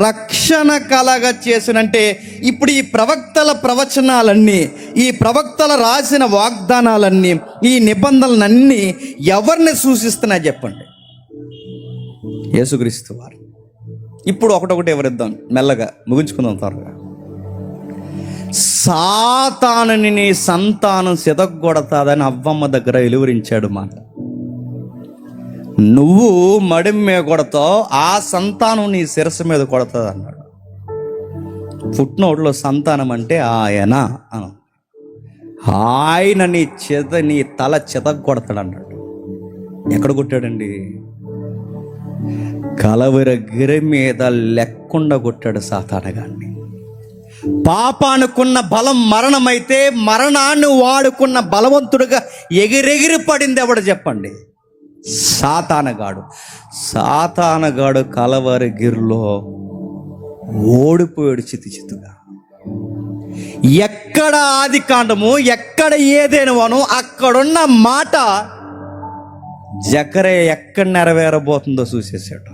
రక్షణ కలగ చేసినంటే, ఇప్పుడు ఈ ప్రవక్తల ప్రవచనాలన్నీ, ఈ ప్రవక్తల రాసిన వాగ్దానాలన్నీ, ఈ నిబంధనలన్నీ ఎవరిని సూచిస్తున్నాయి చెప్పండి? యేసుక్రీస్తు వారు. ఇప్పుడు ఒకటొకటి ఎవరిద్దాం, మెల్లగా ముగించుకుందాం త్వరగా. సాతానుని నీ సంతానం సితగొడతాదని అవ్వమ్మ దగ్గర వెలువరించాడు మాట. నువ్వు మడిం మీద కొడతావు, ఆ సంతానం నీ శిరస్సు మీద కొడతాది అన్నాడు. ఫుట్నోట్లో సంతానం అంటే ఆయన అను, ఆయన నీ తల చితగొడతాడు అన్నాడు. ఎక్కడ కొట్టాడండి? కలవరగిరి మీద లేకుండా కొట్టాడు సాతానగాన్ని. పాపానుకున్న బలం మరణమైతే, మరణాన్ని వాడుకున్న బలవంతుడుగా ఎగిరెగిరి పడింది ఎవడు చెప్పండి? సాతానగాడు. సాతానగాడు కలవరగిరిలో ఓడిపోయాడు చిత్తుగా. ఎక్కడ ఆది కాండము, ఎక్కడ ఏదేనువను అక్కడున్న మాట జకరియా ఎక్కడ నెరవేరబోతుందో చూసేసాడు.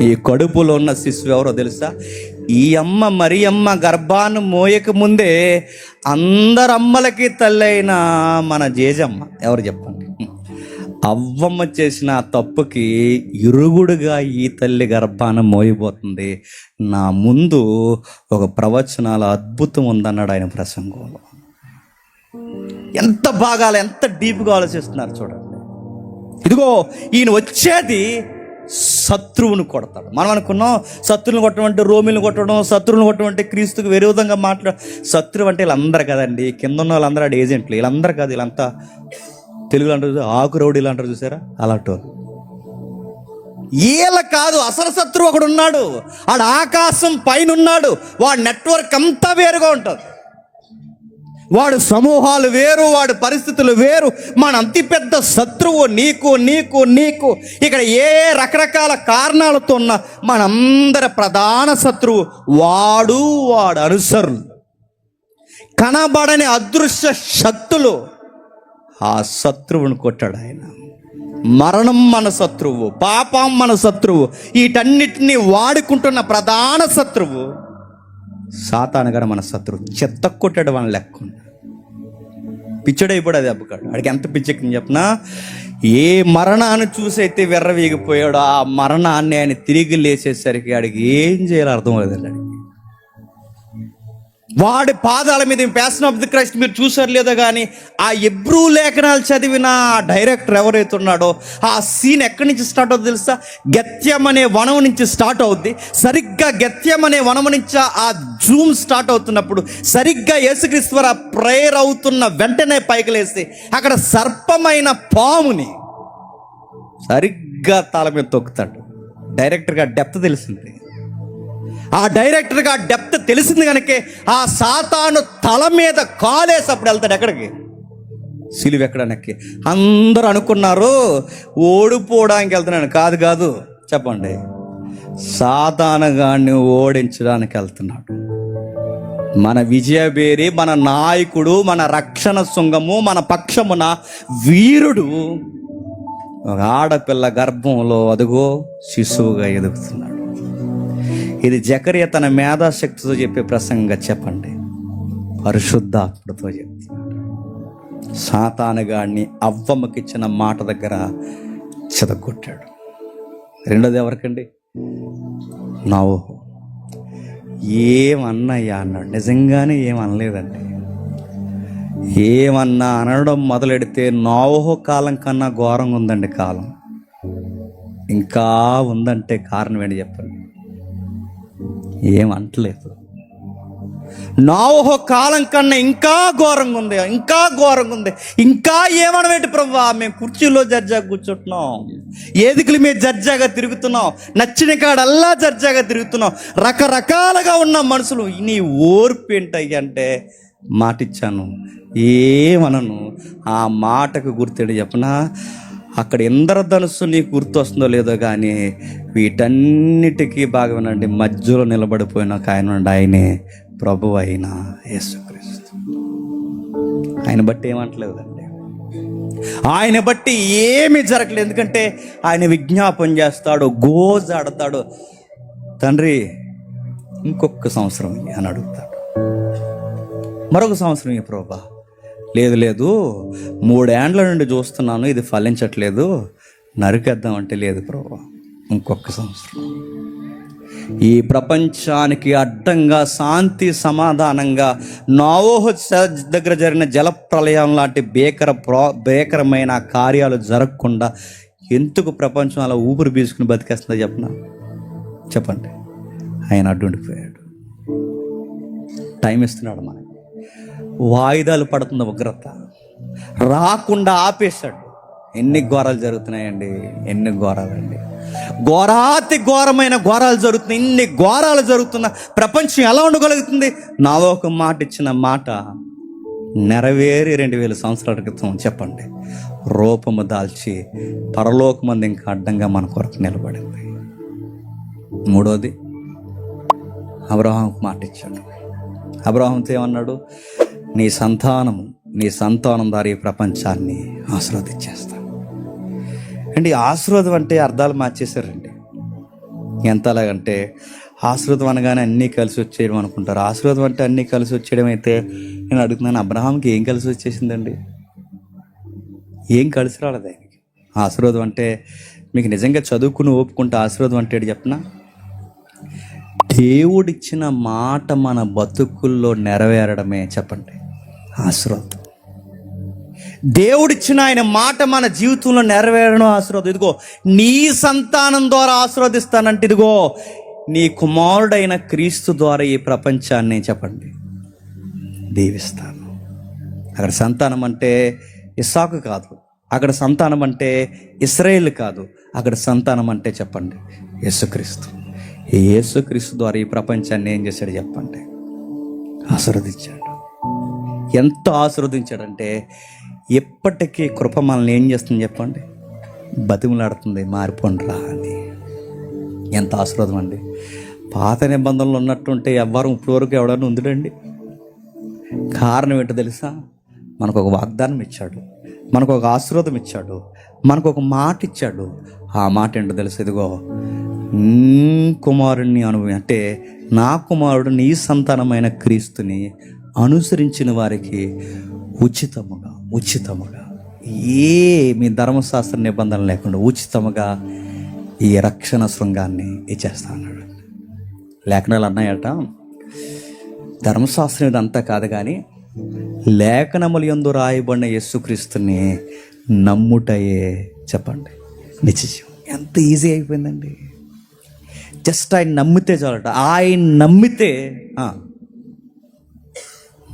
ఈ కడుపులో ఉన్న శిశువు ఎవరో తెలుసా? ఈ అమ్మ మరి అమ్మ గర్భాన్ని మోయక ముందే అందరమ్మలకి తల్లి అయిన మన జేజమ్మ ఎవరు చెప్పండి, అవ్వమ్మ చేసిన ఆ తప్పుకి ఇరుగుడుగా ఈ తల్లి గర్భాన మోయబోతుంది. నా ముందు ఒక ప్రవచనాల అద్భుతం ఉందన్నాడు ఆయన ప్రసంగంలో. ఎంత బాగా ఎంత డీప్గా ఆలోచిస్తున్నారు చూడండి. ఇదిగో ఈయన వచ్చేది శత్రువును కొడతాడు. మనం అనుకున్నాం శత్రువుని కొట్టడం అంటే రోమిలను కొట్టడం, శత్రువుని కొట్టడం అంటే క్రీస్తుకు విరోధంగా శత్రువు అంటే వీళ్ళందరూ కదండి, కింద ఉన్న వాళ్ళందరూ ఆడ ఏజెంట్లు, వీళ్ళందరూ కాదు, వీళ్ళంతా తెలుగులో అంటారు ఆకు రౌడీలు అంటారు చూసారా, అలాంటి వాళ్ళు. వీళ్ళ కాదు, అసలు శత్రువు ఒకడు ఉన్నాడు, ఆడ ఆకాశం పైన ఉన్నాడు. వాడి నెట్వర్క్ అంతా వేరుగా ఉంటుంది, వాడు సమూహాలు వేరు, వాడి పరిస్థితులు వేరు. మన అతి పెద్ద శత్రువు నీకు నీకు నీకు ఇక్కడ ఏ రకరకాల కారణాలతో ఉన్న మనందరి ప్రధాన శత్రువు వాడు అనుసరులు, కనబడని అదృశ్య శక్తులు. ఆ శత్రువుని కొట్టాడు ఆయన. మరణం మన శత్రువు, పాపం మన శత్రువు, వీటన్నిటినీ వాడుకుంటున్న ప్రధాన శత్రువు సాతాను గారు మన శత్రువు. చెత్త కొట్టాడు వాళ్ళని లెక్కకుండా. పిచ్చడైపోయాడు అది అబ్బకాడు. వాడికి ఎంత పిచ్చెక్కింది చెప్పనా, ఏ మరణాన్ని చూసి అయితే విర్రవీగిపోయాడో ఆ మరణాన్ని ఆయన తిరిగి లేచేసరికి వాడికి ఏం చేయాలో అర్థం అవుతుంది. వాడి పాదాల మీద ప్యాషన్ ఆఫ్ ది క్రైస్ట్ మీరు చూసారు లేదా కానీ, ఆ ఎబ్రూ లేఖనాలు చదివిన డైరెక్టర్ ఎవరైతే ఉన్నాడో ఆ సీన్ ఎక్కడి నుంచి స్టార్ట్ అవుతుంది తెలుసా? గెత్యం అనే వనం నుంచి స్టార్ట్ అవుద్ది. సరిగ్గా గెత్యం అనే వనం నుంచి ఆ జూమ్ స్టార్ట్ అవుతున్నప్పుడు సరిగ్గా యేసుక్రీస్తు వారు ప్రేయర్ అవుతున్న వెంటనే పైకి లేసి అక్కడ సర్పమైన పాముని సరిగ్గా తల మీద తొక్కుతాడు. డైరెక్టర్గా డెప్త్ తెలిసింది. ఆ డైరెక్టర్గా డెప్త్ తెలిసింది కనుకే ఆ సాతాను తల మీద కాలేసప్పుడు వెళ్తాడు. ఎక్కడికి? సిలువ ఎక్కడానికి. అందరూ అనుకున్నారు ఓడిపోవడానికి వెళ్తున్నాను. కాదు కాదు, చెప్పండి, సాతాను గాన్ని ఓడించడానికి వెళ్తున్నాడు. మన విజయబేరి, మన నాయకుడు, మన రక్షణ శృంగము, మన పక్షమున వీరుడు ఒక ఆడపిల్ల గర్భంలో అదుగో శిశువుగా ఎదుగుతున్నాడు. ఇది జకరియా తన మేధాశక్తితో చెప్పే ప్రసంగంగా చెప్పండి, పరిశుద్ధాత్మతో చెప్తున్నాడు. సాతానుగాడిని అవ్వమ్మకిచ్చిన మాట దగ్గర చెదగొట్టాడు. రెండోది ఎవరికండి? నోవహు. ఏమన్నయ్యా అన్నాడు. నిజంగానే ఏమనలేదండి. ఏమన్నా అనడం మొదలెడితే నోవహు కాలం కన్నా ఘోరంగా ఉందండి కాలం. ఇంకా ఉందంటే కారణం ఏంటి చెప్పండి? ఏమంటలేదు. నోవహు కాలం కన్నా ఇంకా ఘోరంగా ఉంది, ఇంకా ఘోరంగా ఉంది. ఇంకా ఏమనవేంటి ప్రభువా? మేము కుర్చీలో జడ్జాగా కూర్చుంటున్నాం, ఏదికల మీద జడ్జాగా తిరుగుతున్నాం, నచ్చిన కాడల్లా జడ్జాగా తిరుగుతున్నాం, రకరకాలుగా ఉన్న మనుషులు. నీ ఓర్పు ఏంటయ్య అంటే మాటిచ్చాను, ఏమనను. ఆ మాటకు గుర్తేడు చెప్పనా? అక్కడ ఇంద్రధనుస్సు నీకు గుర్తు వస్తుందో లేదో కానీ వీటన్నిటికీ భాగమేనండి మధ్యలో నిలబడిపోయిన ఆయన, ఆయనే ప్రభువు అయిన యేసుక్రీస్తు. ఆయన బట్టి ఏమంటలేదండి, ఆయన బట్టి ఏమీ జరగలేదు. ఎందుకంటే ఆయన విజ్ఞాపన చేస్తాడు, గోజాడతాడు, తండ్రి ఇంకొక సంవత్సరం అని అడుగుతాడు. మరొక సంవత్సరం ప్రభువా, లేదు లేదు 3 ఏండ్ల నుండి చూస్తున్నాను ఇది ఫలించట్లేదు, నరికేద్దాం అంటే లేదు ప్రభువా ఇంకొక సంవత్సరం. ఈ ప్రపంచానికి అడ్డంగా శాంతి సమాధానంగా నోవహు దగ్గర జరిగిన జల ప్రళయం లాంటి భీకరమైన కార్యాలు జరగకుండా ఎందుకు ప్రపంచం అలా ఊపిరి పీల్చుకుని బతికేస్తుందో చెప్పండి. ఆయన అడ్డుండిపోయాడు. టైం ఇస్తున్నాడు మనకి, వాయిదాలు పడుతున్న ఉగ్రత రాకుండా ఆపేశాడు. ఎన్ని ఘోరాలు జరుగుతున్నాయండి, ఎన్ని ఘోరాలండి, ఘోరాతి ఘోరమైన ఘోరాలు జరుగుతున్నాయి. ఇన్ని ఘోరాలు జరుగుతున్న ప్రపంచం ఎలా ఉండగలుగుతుంది? నాలో ఒక మాట ఇచ్చిన మాట నెరవేరి 2000 సంవత్సరాల క్రితం చెప్పండి రూపము దాల్చి పరలోకమంది ఇంకా అడ్డంగా మన కొరకు నిలబడింది. మూడోది, అబ్రహాంకు మాట ఇచ్చాడు. అబ్రహాంతో ఏమన్నాడు? నీ సంతానం ద్వారా ఈ ప్రపంచాన్ని ఆశీర్వదించేస్తాను అండి. ఆశీర్వాదం అంటే అర్థాలు మార్చేశారండి. ఎంతలాగంటే ఆశీర్వాదం అనగానే అన్నీ కలిసి వచ్చేయడం అనుకుంటారు. ఆశీర్వాదం అంటే అన్నీ కలిసి వచ్చేయడం అయితే నేను అడుగుతున్నాను, అబ్రహాంకి ఏం కలిసి వచ్చేసిందండి? ఏం కలిసి రాలేదు ఆయనకి. ఆశీర్వాదం అంటే మీకు నిజంగా చదువుకుని ఓపుకుంటే ఆశీర్వాదం అంటే ఏంటి చెప్పనా? దేవుడిచ్చిన మాట మన బతుకుల్లో నెరవేరడమే చెప్పండి ఆశీర్వాదం. దేవుడిచ్చిన ఆయన మాట మన జీవితంలో నెరవేరడం ఆశీర్వాదం. ఇదిగో నీ సంతానం ద్వారా ఆశీర్వదిస్తానంటే, ఇదిగో నీ కుమారుడైన క్రీస్తు ద్వారా ఈ ప్రపంచాన్ని చెప్పండి దీవిస్తాను. అక్కడ సంతానం అంటే ఇస్సాకు కాదు, అక్కడ సంతానం అంటే ఇశ్రాయేలు కాదు, అక్కడ సంతానం అంటే చెప్పండి యేసుక్రీస్తు. ఈ యేసుక్రీస్తు ద్వారా ఈ ప్రపంచాన్ని ఏం చేశాడు చెప్పండి? ఆశీర్వదించాడు. ఎంత ఆశీర్వదించాడంటే ఎప్పటికీ కృప మనల్ని ఏం చేస్తుంది చెప్పండి? బతిమలాడుతుంది, మారిపోండిరా అని. ఎంత ఆశీర్వాదం అండి! పాత నిబంధనలు ఉన్నట్టుంటే ఎవ్వరు ఇప్పటివరకు ఎవడన్నా ఉందిడండి? కారణం ఏంటో తెలుసా? మనకు ఒక వాగ్దానం ఇచ్చాడు, మనకు ఒక ఆశీర్వాదం ఇచ్చాడు, మనకు ఒక మాట ఇచ్చాడు. ఆ మాట ఏంటో తెలుసు? ఇదిగో కుమారుణ్ణి అంటే నా కుమారుడు నీ సంతానమైన క్రీస్తుని అనుసరించిన వారికి ఉచితముగా మీ ధర్మశాస్త్ర నిబంధన లేకుండా ఉచితముగా ఈ రక్షణ శృంగాన్ని ఇచ్చేస్తా అన్నాడు. లేఖనాలు అన్నాయట, ధర్మశాస్త్రం ఇదంతా కాదు కానీ లేఖనములు యందు రాయబడిన యేసుక్రీస్తుని నమ్ముటయే చెప్పండి నిత్యం. ఎంత ఈజీ అయిపోయిందండి. జస్ట్ ఆయన నమ్మితే చాలట. ఆయన నమ్మితే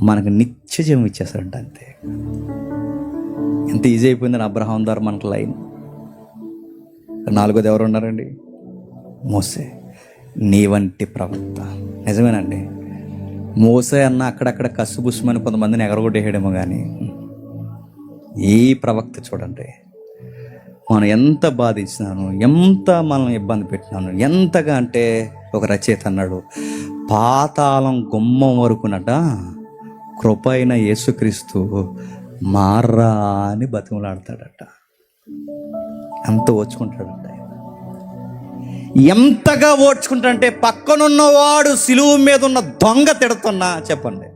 మనకు నిత్య జీవం ఇచ్చేస్తారంట, అంతే. ఎంత ఈజీ అయిపోయిందని అబ్రహాం ద్వారా మనకు లైన్. నాలుగోది ఎవరు ఉన్నారండి? మోసే. నీ వంటి ప్రవక్త. నిజమేనండి, మోసే అన్న అక్కడక్కడ కసుబుసుమని కొంతమందిని ఎగరగొట్టేయడమో కానీ ఈ ప్రవక్త చూడండి, మనం ఎంత బాధించినాను, ఎంత మనం ఇబ్బంది పెట్టినాను, ఎంతగా అంటే ఒక రచయిత అన్నాడు, పాతాళం గుమ్మం వరకునట కృప అయిన యేసుక్రీస్తు మార్రా అని బతిమలాడతాడట. అంత ఓర్చుకుంటాడట. ఎంతగా ఓర్చుకుంటాడంటే పక్కనున్నవాడు సిలువు మీద ఉన్న దొంగ తిడుతున్నా చెప్పండి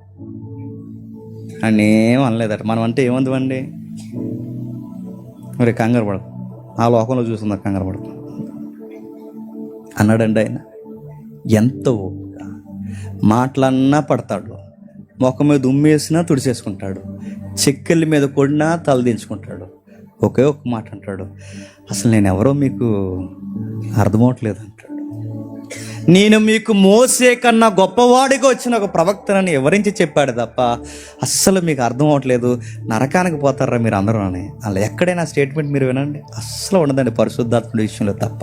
అని ఏం అనలేదట. మనం అంటే ఏమందండి? మరి కంగారు పడకు, ఆ లోకంలో చూస్తున్నా కంగారు పడకు అన్నాడండి ఆయన. ఎంత ఓపిక! మాటలన్నా పడతాడు, ముఖం మీద ఉమ్మేసినా తుడిచేసుకుంటాడు, చెక్కెళ్ళ మీద కొడినా తలదించుకుంటాడు. ఒకే ఒక్క మాట అంటాడు, అసలు నేను ఎవరో మీకు అర్థమవట్లేదు అంటాడు. నేను మీకు మోసే కన్నా గొప్పవాడిగా వచ్చిన ఒక ప్రవక్తనని వివరించి చెప్పాడు తప్ప అస్సలు మీకు అర్థం అవ్వట్లేదు, నరకానికి పోతారా మీరు అందరూ అని. అలా ఎక్కడైనా స్టేట్మెంట్ మీరు వినండి, అస్సలు ఉండదండి పరిశుద్ధాత్ముడి విషయంలో తప్ప.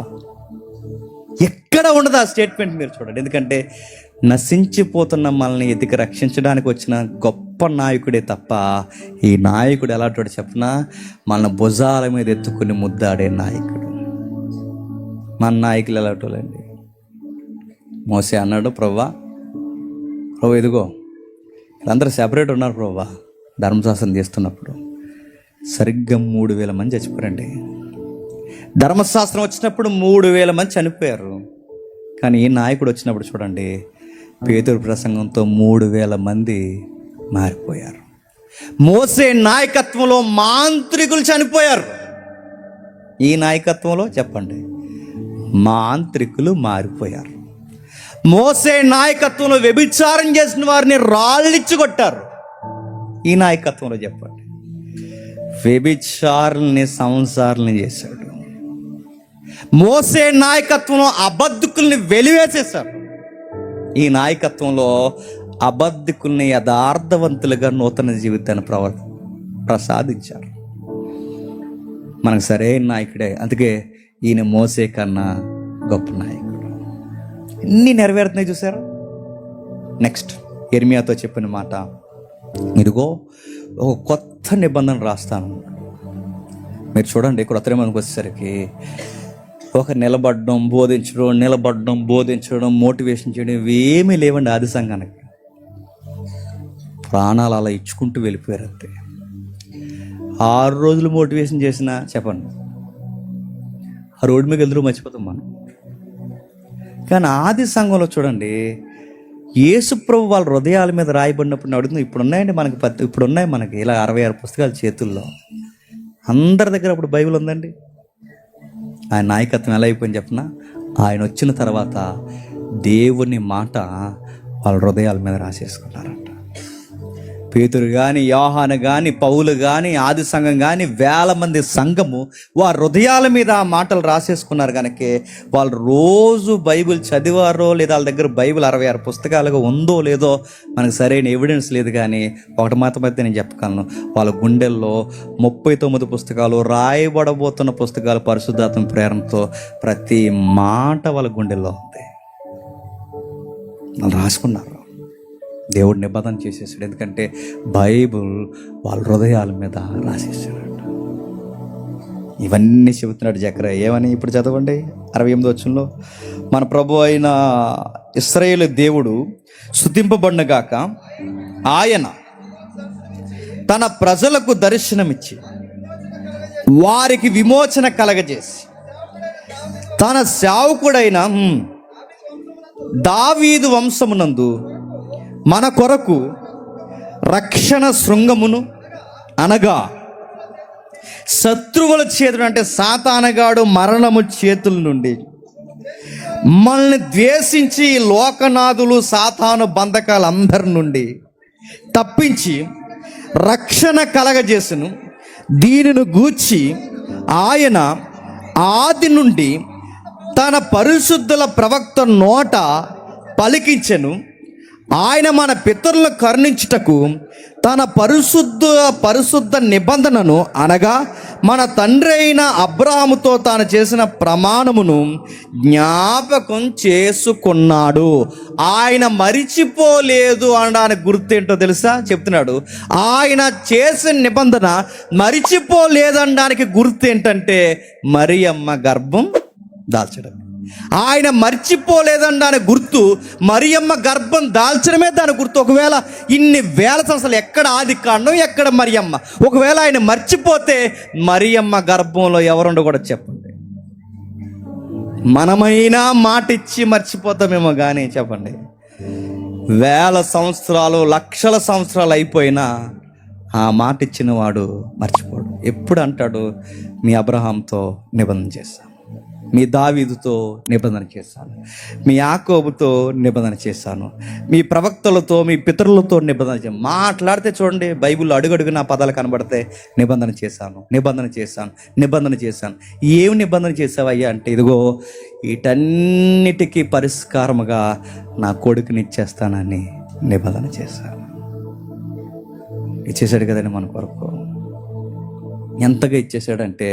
ఎక్కడ ఉండదు ఆ స్టేట్మెంట్ మీరు చూడండి. ఎందుకంటే నశించిపోతున్న మనల్ని ఎతికి రక్షించడానికి వచ్చిన గొప్ప నాయకుడే తప్ప ఈ నాయకుడు ఎలాంటి చెప్పినా మన భుజాల మీద ఎత్తుకుని ముద్దాడే నాయకుడు. మన నాయకులు ఎలాంటి? మోసే అన్నాడు, ప్రభువా ఇదిగో అందరూ సెపరేట్ ఉన్నారు ప్రభువా. ధర్మశాస్త్రం చేస్తున్నప్పుడు సరిగ్గా 3,000 మంది చచ్చిపోయారండి. ధర్మశాస్త్రం వచ్చినప్పుడు 3,000 మంది చనిపోయారు. కానీ ఈ నాయకుడు వచ్చినప్పుడు చూడండి, పేతురు ప్రసంగంతో 3,000 మంది మారిపోయారు. మోసే నాయకత్వంలో మాంత్రికులు చనిపోయారు. ఈ నాయకత్వంలో చెప్పండి మాంత్రికులు మారిపోయారు. మోసే నాయకత్వంలో వ్యభిచారం చేసిన వారిని రాళ్ళిచ్చి కొట్టారు. ఈ నాయకత్వంలో చెప్పండి వ్యభిచారుల్ని సంసారాలని చేశాడు. మోసే నాయకత్వంలో అబద్ధికుల్ని వెలివేసేశారు. ఈ నాయకత్వంలో అబద్ధికుల్ని యథార్థవంతులుగా నూతన జీవితాన్ని ప్రసాదించారు. మనకు సరైన నాయకుడే. అందుకే ఈయన మోసే కన్నా గొప్ప నాయకుడు. ఇన్ని నెరవేరుతున్నాయి చూసారు. నెక్స్ట్ యిర్మీయాతో చెప్పిన మాట, ఇదిగో ఒక కొత్త నిబంధన రాస్తాను. మీరు చూడండి, క్రొత్త నిబంధనకు వచ్చేసరికి ఒక నిలబడడం బోధించడం మోటివేషన్ చేయడం ఇవేమీ లేవండి. ఆది సంఘానికి ప్రాణాలు అలా ఇచ్చుకుంటూ వెళ్ళిపోయారు అంతే. 6 రోజులు మోటివేషన్ చేసినా చెప్పండి ఆ రోడ్డు మీద వెళ్తూ మర్చిపోతాం మనం. కానీ ఆది సంఘంలో చూడండి, యేసుప్రభు వాళ్ళ హృదయాల మీద రాయబడినప్పుడు అడుగుతుంది. ఇప్పుడు ఉన్నాయండి మనకి ఇప్పుడు ఉన్నాయి మనకి ఇలా 66 పుస్తకాలు చేతుల్లో. అందరి దగ్గర అప్పుడు బైబిల్ ఉందండి. ఆయన నాయకత్వం ఎలా అయిపోయింది చెప్పనా? ఆయన వచ్చిన తర్వాత దేవుని మాట వాళ్ళ హృదయాల మీద రాసేసుకున్నారంట. పేతురు కానీ, యోహాను కానీ, పౌలు కానీ, ఆది సంఘం కానీ, వేల మంది సంఘము వారి హృదయాల మీద ఆ మాటలు రాసేసుకున్నారు. కనుక వాళ్ళు రోజు బైబిల్ చదివారో లేదా వాళ్ళ దగ్గర బైబిల్ 66 పుస్తకాలుగా ఉందో లేదో మనకు సరైన ఎవిడెన్స్ లేదు. కానీ ఒకటి మాత్రం అయితే నేను చెప్పగలను, వాళ్ళ గుండెల్లో 39 పుస్తకాలు, రాయబడబోతున్న పుస్తకాలు పరిశుద్ధాత్మ ప్రేరణతో ప్రతి మాట వాళ్ళ గుండెల్లో ఉంది. వాళ్ళు రాసుకున్నారు. దేవుడు నిబంధన చేసేసాడు. ఎందుకంటే బైబుల్ వాళ్ళ హృదయాల మీద రాసేసాడు. ఇవన్నీ చెబుతున్నాడు జకర్యా. ఏమని ఇప్పుడు చదవండి 68వ వచనంలో, మన ప్రభు అయిన ఇశ్రాయేలు దేవుడు స్తుతింపబడునుగాక, ఆయన తన ప్రజలకు దర్శనమిచ్చి వారికి విమోచన కలగజేసి తన సేవకుడైన దావీదు వంశమునందు మన కొరకు రక్షణ శృంగమును, అనగా శత్రువుల చేతులు, అంటే సాతానగాడు మరణము చేతుల నుండి మనల్ని ద్వేషించి లోకనాథులు సాతాను బంధకాలందరి నుండి తప్పించి రక్షణ కలగజేసును. దీనిని గూర్చి ఆయన ఆది నుండి తన పరిశుద్ధుల ప్రవక్త నోట పలికించెను. ఆయన మన పితరులను కరుణించుటకు తన పరిశుద్ధ నిబంధనను, అనగా మన తండ్రి అయిన అబ్రాహాముతో తాను చేసిన ప్రమాణమును జ్ఞాపకం చేసుకున్నాడు. ఆయన మరిచిపోలేదు అనడానికి గుర్తేంటో తెలుసా? చెప్తున్నాడు, ఆయన చేసిన నిబంధన మరిచిపోలేదనడానికి గుర్తేంటంటే మరియమ్మ గర్భం దాల్చడం. ఆయన మర్చిపోలేదని గుర్తు మరియమ్మ గర్భం దాల్చడమే దాని గుర్తు. ఒకవేళ ఇన్ని వేల సంవత్సరాలు ఎక్కడ ఆది కాండం, ఎక్కడ మరియమ్మ, ఒకవేళ ఆయన మర్చిపోతే మరియమ్మ గర్భంలో ఎవరుండో కూడా చెప్పండి. మనమైనా మాట ఇచ్చి మర్చిపోతామేమో కానీ చెప్పండి, వేల సంవత్సరాలు లక్షల సంవత్సరాలు అయిపోయినా ఆ మాట ఇచ్చిన వాడు మర్చిపోడు. ఎప్పుడు అంటాడు, మీ అబ్రహాంతో నిబంధన చేశాను, మీ దావీదుతో నిబంధన చేశాను, మీ యాకోబుతో నిబంధన చేశాను, మీ ప్రవక్తలతో, మీ పితరులతో నిబంధన చేశాను. మాట్లాడితే చూడండి బైబిల్లో అడుగడుగు నా పదాలు కనబడతాయి. నిబంధన చేశాను, నిబంధన చేశాను, నిబంధన చేశాను. ఏమి నిబంధన చేసావయ్యా అంటే, ఇదిగో వీటన్నిటికీ పరిష్కారముగా నా కొడుకుని ఇచ్చేస్తానని నిబంధన చేశాను. ఇచ్చేసాడు కదండి మన కొరకు. ఎంతగా ఇచ్చేసాడంటే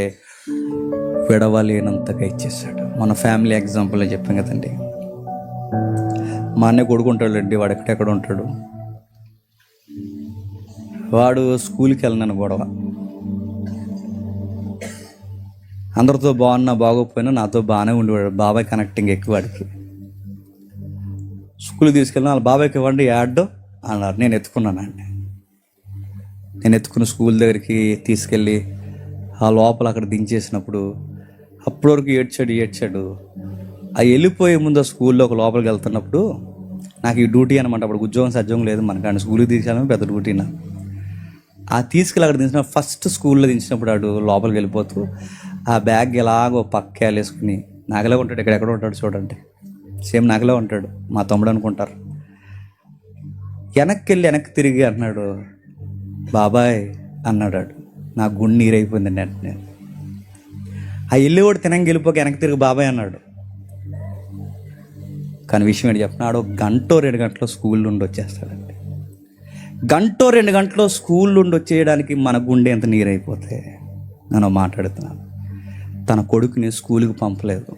విడవలేనంతగా ఇచ్చేసాడు. మన ఫ్యామిలీ ఎగ్జాంపుల్ చెప్పాం కదండి. మా అన్నయ్య కొడుకుంటాడండి, వాడు ఎక్కడెక్కడ ఉంటాడు. వాడు స్కూల్కి వెళ్ళినాను గొడవ, అందరితో బాగున్నా బాగోకపోయినా నాతో బాగానే ఉండేవాడు. బాబాయ్ కనెక్టింగ్ ఎక్కువ వాడికి. స్కూల్కి తీసుకెళ్ళిన వాళ్ళ బాబాయ్కి ఇవ్వండి యాడ్ అన్నారు. నేను ఎత్తుకున్నానండి. నేను ఎత్తుకున్న స్కూల్ దగ్గరికి తీసుకెళ్ళి ఆ లోపల అక్కడ దించేసినప్పుడు అప్పటి వరకు ఏడ్చాడు. ఆ వెళ్ళిపోయే ముందు ఆ స్కూల్లో ఒక లోపలికి వెళ్తున్నప్పుడు నాకు ఈ డ్యూటీ అనమాట. అప్పుడు ఉద్యోగం సద్యోగం లేదు మనకు, స్కూల్కి తీసుకెళ్ళాలని పెద్ద డ్యూటీనా. ఆ తీసుకెళ్ళి అక్కడ దించిన ఫస్ట్ స్కూల్లో దించినప్పుడు ఆడు లోపలికి వెళ్ళిపోతూ ఆ బ్యాగ్ ఎలాగో పక్క వేసుకుని, నాగలా ఉంటాడు, ఎక్కడెక్కడ ఉంటాడు చూడండి, సేమ్ నాగలా ఉంటాడు, మా తమ్ముడు అనుకుంటారు. వెనక్కి తిరిగి అన్నాడు, బాబాయ్ అన్నాడు. నా గుండె నీరైపోయిందండి. అంటే ఆ వెళ్ళేవాడు తినంగా వెళ్ళిపోక వెనక్కి తిరిగి బాబాయ్ అన్నాడు. కానీ విషయం ఏంటి చెప్పినాడు, 1-2 గంటలో స్కూల్ నుండి వచ్చేస్తాడండి. 1-2 గంటలో స్కూల్ నుండి వచ్చేయడానికి మన గుండె ఎంత నీరైపోతే. నేను మాట్లాడుతున్నాను, తన కొడుకుని స్కూల్కి పంపలేదు,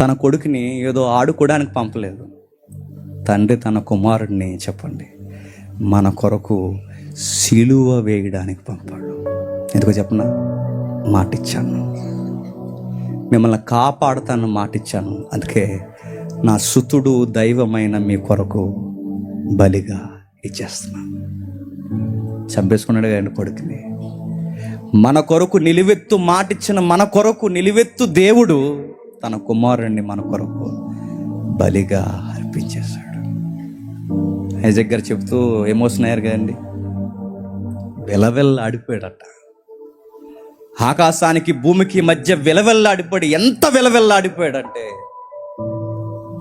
తన కొడుకుని ఏదో ఆడుకోవడానికి పంపలేదు. తండ్రి తన కుమారుడిని చెప్పండి మన కొరకు సిలువ వేయడానికి పంపాడు. ఎందుకో చెప్పనా, మాటిచ్చాను, మిమ్మల్ని కాపాడుతాను మాటిచ్చాను, అందుకే నా సుతుడు దైవమైన మీ కొరకు బలిగా ఇచ్చేస్తున్నాను. చంపేసుకున్నాడు కదండి కొడుకుని. మన కొరకు నిలువెత్తు మాటిచ్చిన, మన కొరకు నిలువెత్తు దేవుడు తన కుమారుడిని మన కొరకు బలిగా అర్పించేశాడు. ఐజాక్ గారు చెప్తూ ఎమోషన్ అయ్యారు కదండి. విలవెల్లాడిపోయాడట. ఆకాశానికి భూమికి మధ్య విలవెల్లాడిపోయాడు. ఎంత విలవెల్లాడిపోయాడంటే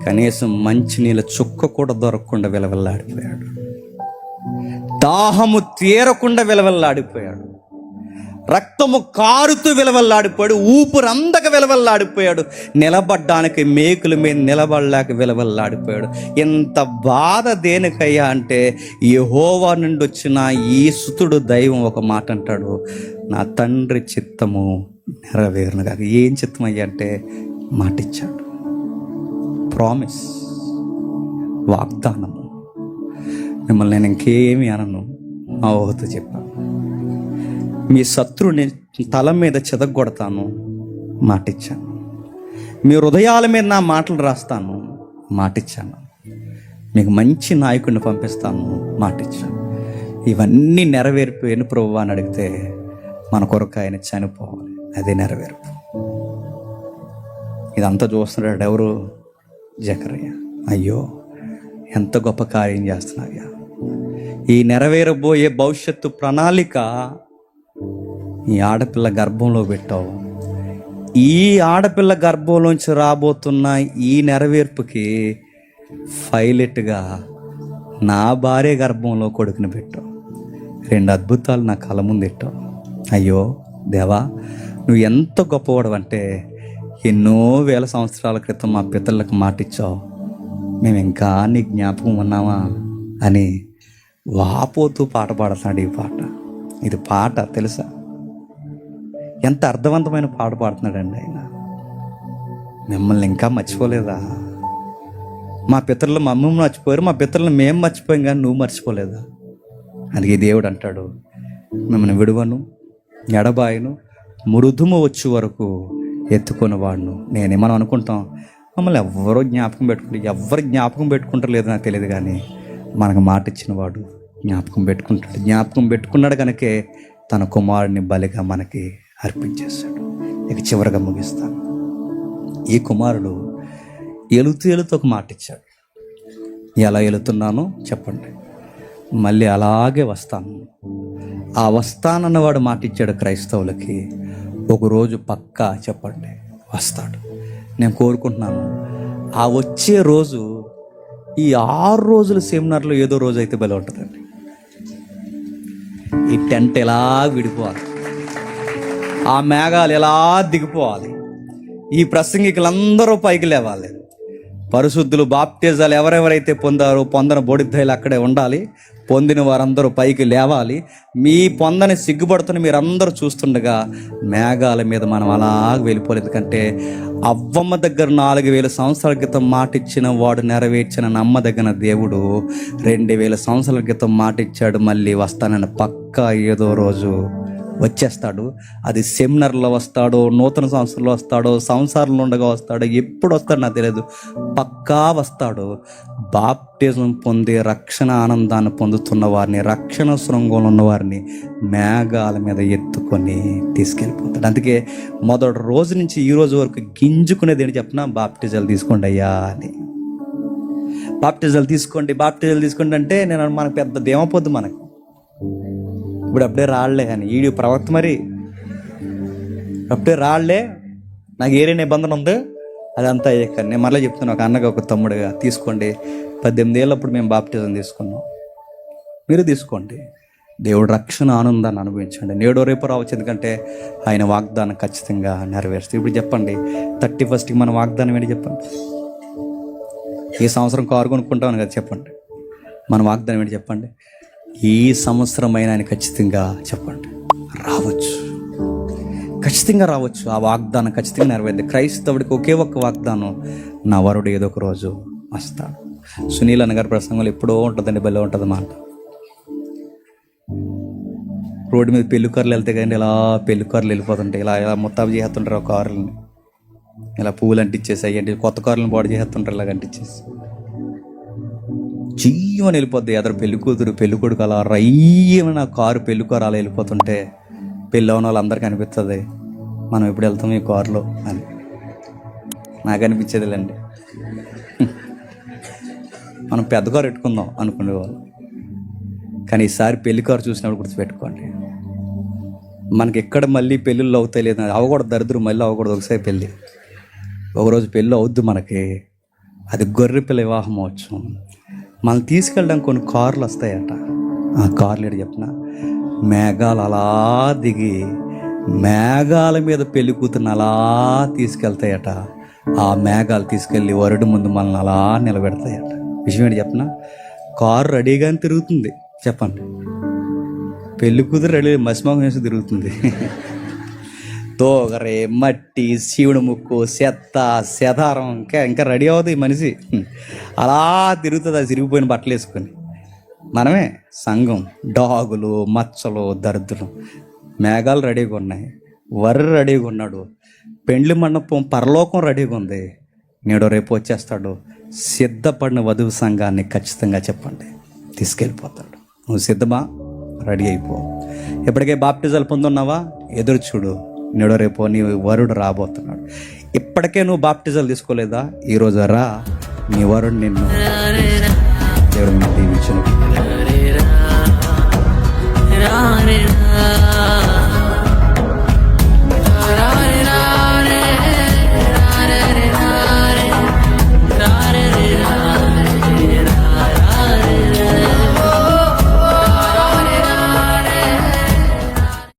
కనీసం మంచినీళ్ళ చుక్క కూడా దొరకకుండా విలవెల్లాడిపోయాడు. దాహము తీరకుండా విలవెల్లాడిపోయాడు. రక్తము కారుతూ విలవెల్లాడిపోయాడు. ఊపిరందక విలవెల్లాడిపోయాడు. నిలబడ్డానికి మేకుల మీద నిలబడలేక విలవెల్లాడిపోయాడు. ఎంత బాధ దేనికయ్యా అంటే యెహోవా నుండి వచ్చిన ఈ సుతుడు దైవం ఒక మాట అంటాడు, నా తండ్రి చిత్తము నెరవేరును కాక. ఏం చిత్తం అయ్యా అంటే మాటిచ్చాడు. ప్రామిస్, వాగ్దానము. మిమ్మల్ని నేను ఇంకేమి అనను, మా ఊహతో చెప్పాను. మీ శత్రువుని తల మీద చెదగొడతాను, మాటిచ్చాను. మీ హృదయాల మీద నా మాటలు రాస్తాను, మాటిచ్చాను. మీకు మంచి నాయకుడిని పంపిస్తాను, మాటిచ్చాను. ఇవన్నీ నెరవేరిపోయిన ప్రభువా అని అడిగితే మన కొరకు ఆయన చనిపోవాలి. అదే నెరవేర్పు. ఇదంతా చూస్తున్నాడు ఎవరు? జకర్య. అయ్యో, ఎంత గొప్ప కార్యం చేస్తున్నాయ్యా. ఈ నెరవేరబోయే భవిష్యత్తు ప్రణాళిక ఈ ఆడపిల్ల గర్భంలో పెట్టావు. ఈ ఆడపిల్ల గర్భంలోంచి రాబోతున్న ఈ నెరవేర్పుకి పైలట్గా నా భార్య గర్భంలో కొడుకుని పెట్టావు. 2 అద్భుతాలు నా కళ్ళ ముందు పెట్టావు. అయ్యో దేవా, నువ్వు ఎంత గొప్పవాడు అంటే ఎన్నో వేల సంవత్సరాల క్రితం మా పితరులకు మాటిచ్చావు, మేము ఇంకా నీ జ్ఞాపకం ఉన్నామా అని వాపోతూ పాట పాడుతున్నాడు. ఈ పాట, ఇది పాట తెలుసా? ఎంత అర్థవంతమైన పాట పాడుతున్నాడండి ఆయన. మిమ్మల్ని ఇంకా మర్చిపోలేదా? మా పితరులు మమ్మల్ని మర్చిపోయారు, మా పితరులు మేము మర్చిపోయాం, కానీ నువ్వు మర్చిపోలేదా? అందుకే దేవుడు అంటాడు, మిమ్మల్ని విడువను, ఎడబాయను, మృదుము వచ్చే వరకు ఎత్తుకొని వాడును నేనే. మనం అనుకుంటాం మమ్మల్ని ఎవరో జ్ఞాపకం పెట్టుకుంటారు లేదు నాకు తెలియదు, కానీ మనకు మాట ఇచ్చిన వాడు జ్ఞాపకం పెట్టుకుంటాడు. జ్ఞాపకం పెట్టుకున్నాడు కనుకే తన కుమారుడిని బలిగా మనకి అర్పించేశాడు. ఇక చివరిగా ముగిస్తాను. ఈ కుమారుడు ఎలుతూ ఒక మాట ఇచ్చాడు. ఎలా వెళుతున్నానో చెప్పండి, మళ్ళీ అలాగే వస్తాను. ఆ వస్తానన్నవాడు మాట ఇచ్చాడు క్రైస్తవులకి. ఒకరోజు పక్కా చెప్పండి వస్తాడు. నేను కోరుకుంటున్నాను ఆ వచ్చే రోజు ఈ 6 రోజుల సెమినార్లో ఏదో రోజు అయితే బలి ఉంటుందండి. ఈ టెంట్ ఎలా విడిపోవాలి, ఆ మేఘాలు ఎలా దిగిపోవాలి, ఈ ప్రసంగికులందరూ పైకి లేవాలి, పరిశుద్ధులు బాప్టిజాలు ఎవరెవరైతే పొందిన బొడిద్దైలు అక్కడే ఉండాలి, పొందిన వారందరూ పైకి లేవాలి. మీ పొందని సిగ్గుపడుతున్న మీరందరూ చూస్తుండగా మేఘాల మీద మనం అలాగ వెళ్ళిపోలేదు. ఎందుకంటే అవ్వమ్మ దగ్గర 4000 సంవత్సరాల క్రితం మాటిచ్చిన వాడు నెరవేర్చిన నమ్మదగిన దేవుడు 2000 సంవత్సరాల క్రితం మాటిచ్చాడు. మళ్ళీ వస్తానని పక్కా ఏదో రోజు వచ్చేస్తాడు. అది సెమినార్లో వస్తాడో, నూతన సంవత్సరంలో వస్తాడో, సంసారంలో ఉండగా వస్తాడో, ఎప్పుడు వస్తాడో నాకు తెలియదు, పక్కా వస్తాడు. బాప్టిజం పొంది రక్షణ ఆనందాన్ని పొందుతున్న వారిని, రక్షణ శృంగంలో ఉన్న వారిని మేఘాల మీద ఎత్తుకొని తీసుకెళ్ళిపోతాడు. అందుకే మొదటి రోజు నుంచి ఈ రోజు వరకు గింజుకునేది ఏంటి చెప్పినా, బాప్టిజాలు తీసుకోండి అయ్యా అని. బాప్టిజాలు తీసుకోండి అంటే నేను మనకు పెద్ద దేమపోద్దు మనకు. ఇప్పుడు అప్పుడే రాళ్లే అని ఈడు ప్రవక్త, మరి అప్పుడే రాళ్లే నాకు ఏరే నిబంధన ఉంది అదంతా అయ్యాక. నేను మళ్ళీ చెప్తున్నాను, ఒక అన్నగా ఒక తమ్ముడుగా తీసుకోండి. 18 ఏళ్ళప్పుడు మేము బాప్టిజం తీసుకున్నాం, మీరు తీసుకోండి. దేవుడు రక్షణ ఆనందాన్ని అనుభవించండి. నేడో రేపు రావచ్చు, ఎందుకంటే ఆయన వాగ్దానం ఖచ్చితంగా నెరవేరుస్తుంది. ఇప్పుడు చెప్పండి, 31st మన వాగ్దానం ఏంటి చెప్పండి? ఈ సంవత్సరం కారు కొనుక్కుంటామని కదా చెప్పండి. మన వాగ్దానం ఏంటి చెప్పండి? ఈ సంవత్సరం అయినా ఆయన ఖచ్చితంగా చెప్పండి రావచ్చు, ఖచ్చితంగా రావచ్చు. ఆ వాగ్దానం ఖచ్చితంగా నెరవేరింది. క్రైస్తవుడికి ఒకే ఒక్క వాగ్దానం, నా వరుడు ఏదో ఒక రోజు వస్తాడు. సునీల్ అన్నగారి ప్రసంగంలో ఎప్పుడో ఉంటుందండి, భలే ఉంటుంది మాట. రోడ్డు మీద పెళ్ళికారులు వెళ్తే కానీ ఇలా పెళ్ళికారులు వెళ్ళిపోతుంటాయి, ఇలా ముత్తాబు చేస్తుంటారు ఆ కారులని, ఇలా పువ్వులు అంటించేసి అయ్యండి, కొత్త కారులను బాడీ చేస్తుంటారు ఇలాగ అంటించేసి. జీవని వెళ్ళిపోద్ది ఎదరు పెళ్లి కూతురు పెళ్లి కొడుకు అలా రయ్యమని ఆ కారు పెళ్లి కారు అలా వెళ్ళిపోతుంటే పెళ్ళి అవన వాళ్ళందరికీ అనిపిస్తుంది, మనం ఎప్పుడు వెళ్తాం ఈ కారులో అని. నాకు అనిపించేదిలేండి. మనం పెద్ద కారు పెట్టుకుందాం అనుకునేవాళ్ళం. కానీ ఈసారి పెళ్లి కారు చూసినప్పుడు గుర్తుపెట్టుకోండి, మనకి ఎక్కడ మళ్ళీ పెళ్ళిళ్ళు అవుతాయి లేదు, అవ్వకూడదు, దరిద్రం మళ్ళీ అవ్వకూడదు. ఒకసారి పెళ్ళి, ఒకరోజు పెళ్ళి అవుద్ది మనకి, అది గొర్రె పిల్ల వివాహం అవచ్చు. మనం తీసుకెళ్ళడానికి కొన్ని కార్లు వస్తాయట. ఆ కార్లు ఏంటి చెప్పిన, మేఘాలు అలా దిగి మేఘాల మీద పెళ్లి కూతురుని అలా తీసుకెళ్తాయట. ఆ మేఘాలు తీసుకెళ్ళి వరుడు ముందు మనల్ని అలా నిలబెడతాయట. విషయం ఏంటి చెప్పిన, కారు రెడీగానే తిరుగుతుంది. చెప్పండి, పెళ్లి కూతురు రెడీ మసిమోహం వేసి తిరుగుతుంది. తోగరే, మట్టి, శివుడు ముక్కు, చెత్త, చెదారం, ఇంకా రెడీ అవుతుంది ఈ మనిషి. అలా తిరుగుతుంది అది సిరిగిపోయిన బట్టలు వేసుకొని. మనమే సంఘం, డాగులు, మచ్చలు, దరిద్రం. మేఘాలు రెడీగా ఉన్నాయి, వరి రెడీగా ఉన్నాడు, పెండ్లి మండపం పరలోకం రెడీగా ఉంది. నేడు రేపు వచ్చేస్తాడు. సిద్ధపడిన వధువు సంఘాన్ని ఖచ్చితంగా చెప్పండి తీసుకెళ్ళిపోతాడు. నువ్వు సిద్ధమా? రెడీ అయిపో. ఇప్పటికే బాప్టిజాలు పొందున్నావా? ఎదురు చూడు, నేడు రేపు నీ వరుడు రాబోతున్నాడు. ఇప్పటికే నువ్వు బాప్టిజాలు తీసుకోలేదా? ఈరోజు రా, నీ వరుడు నిన్ను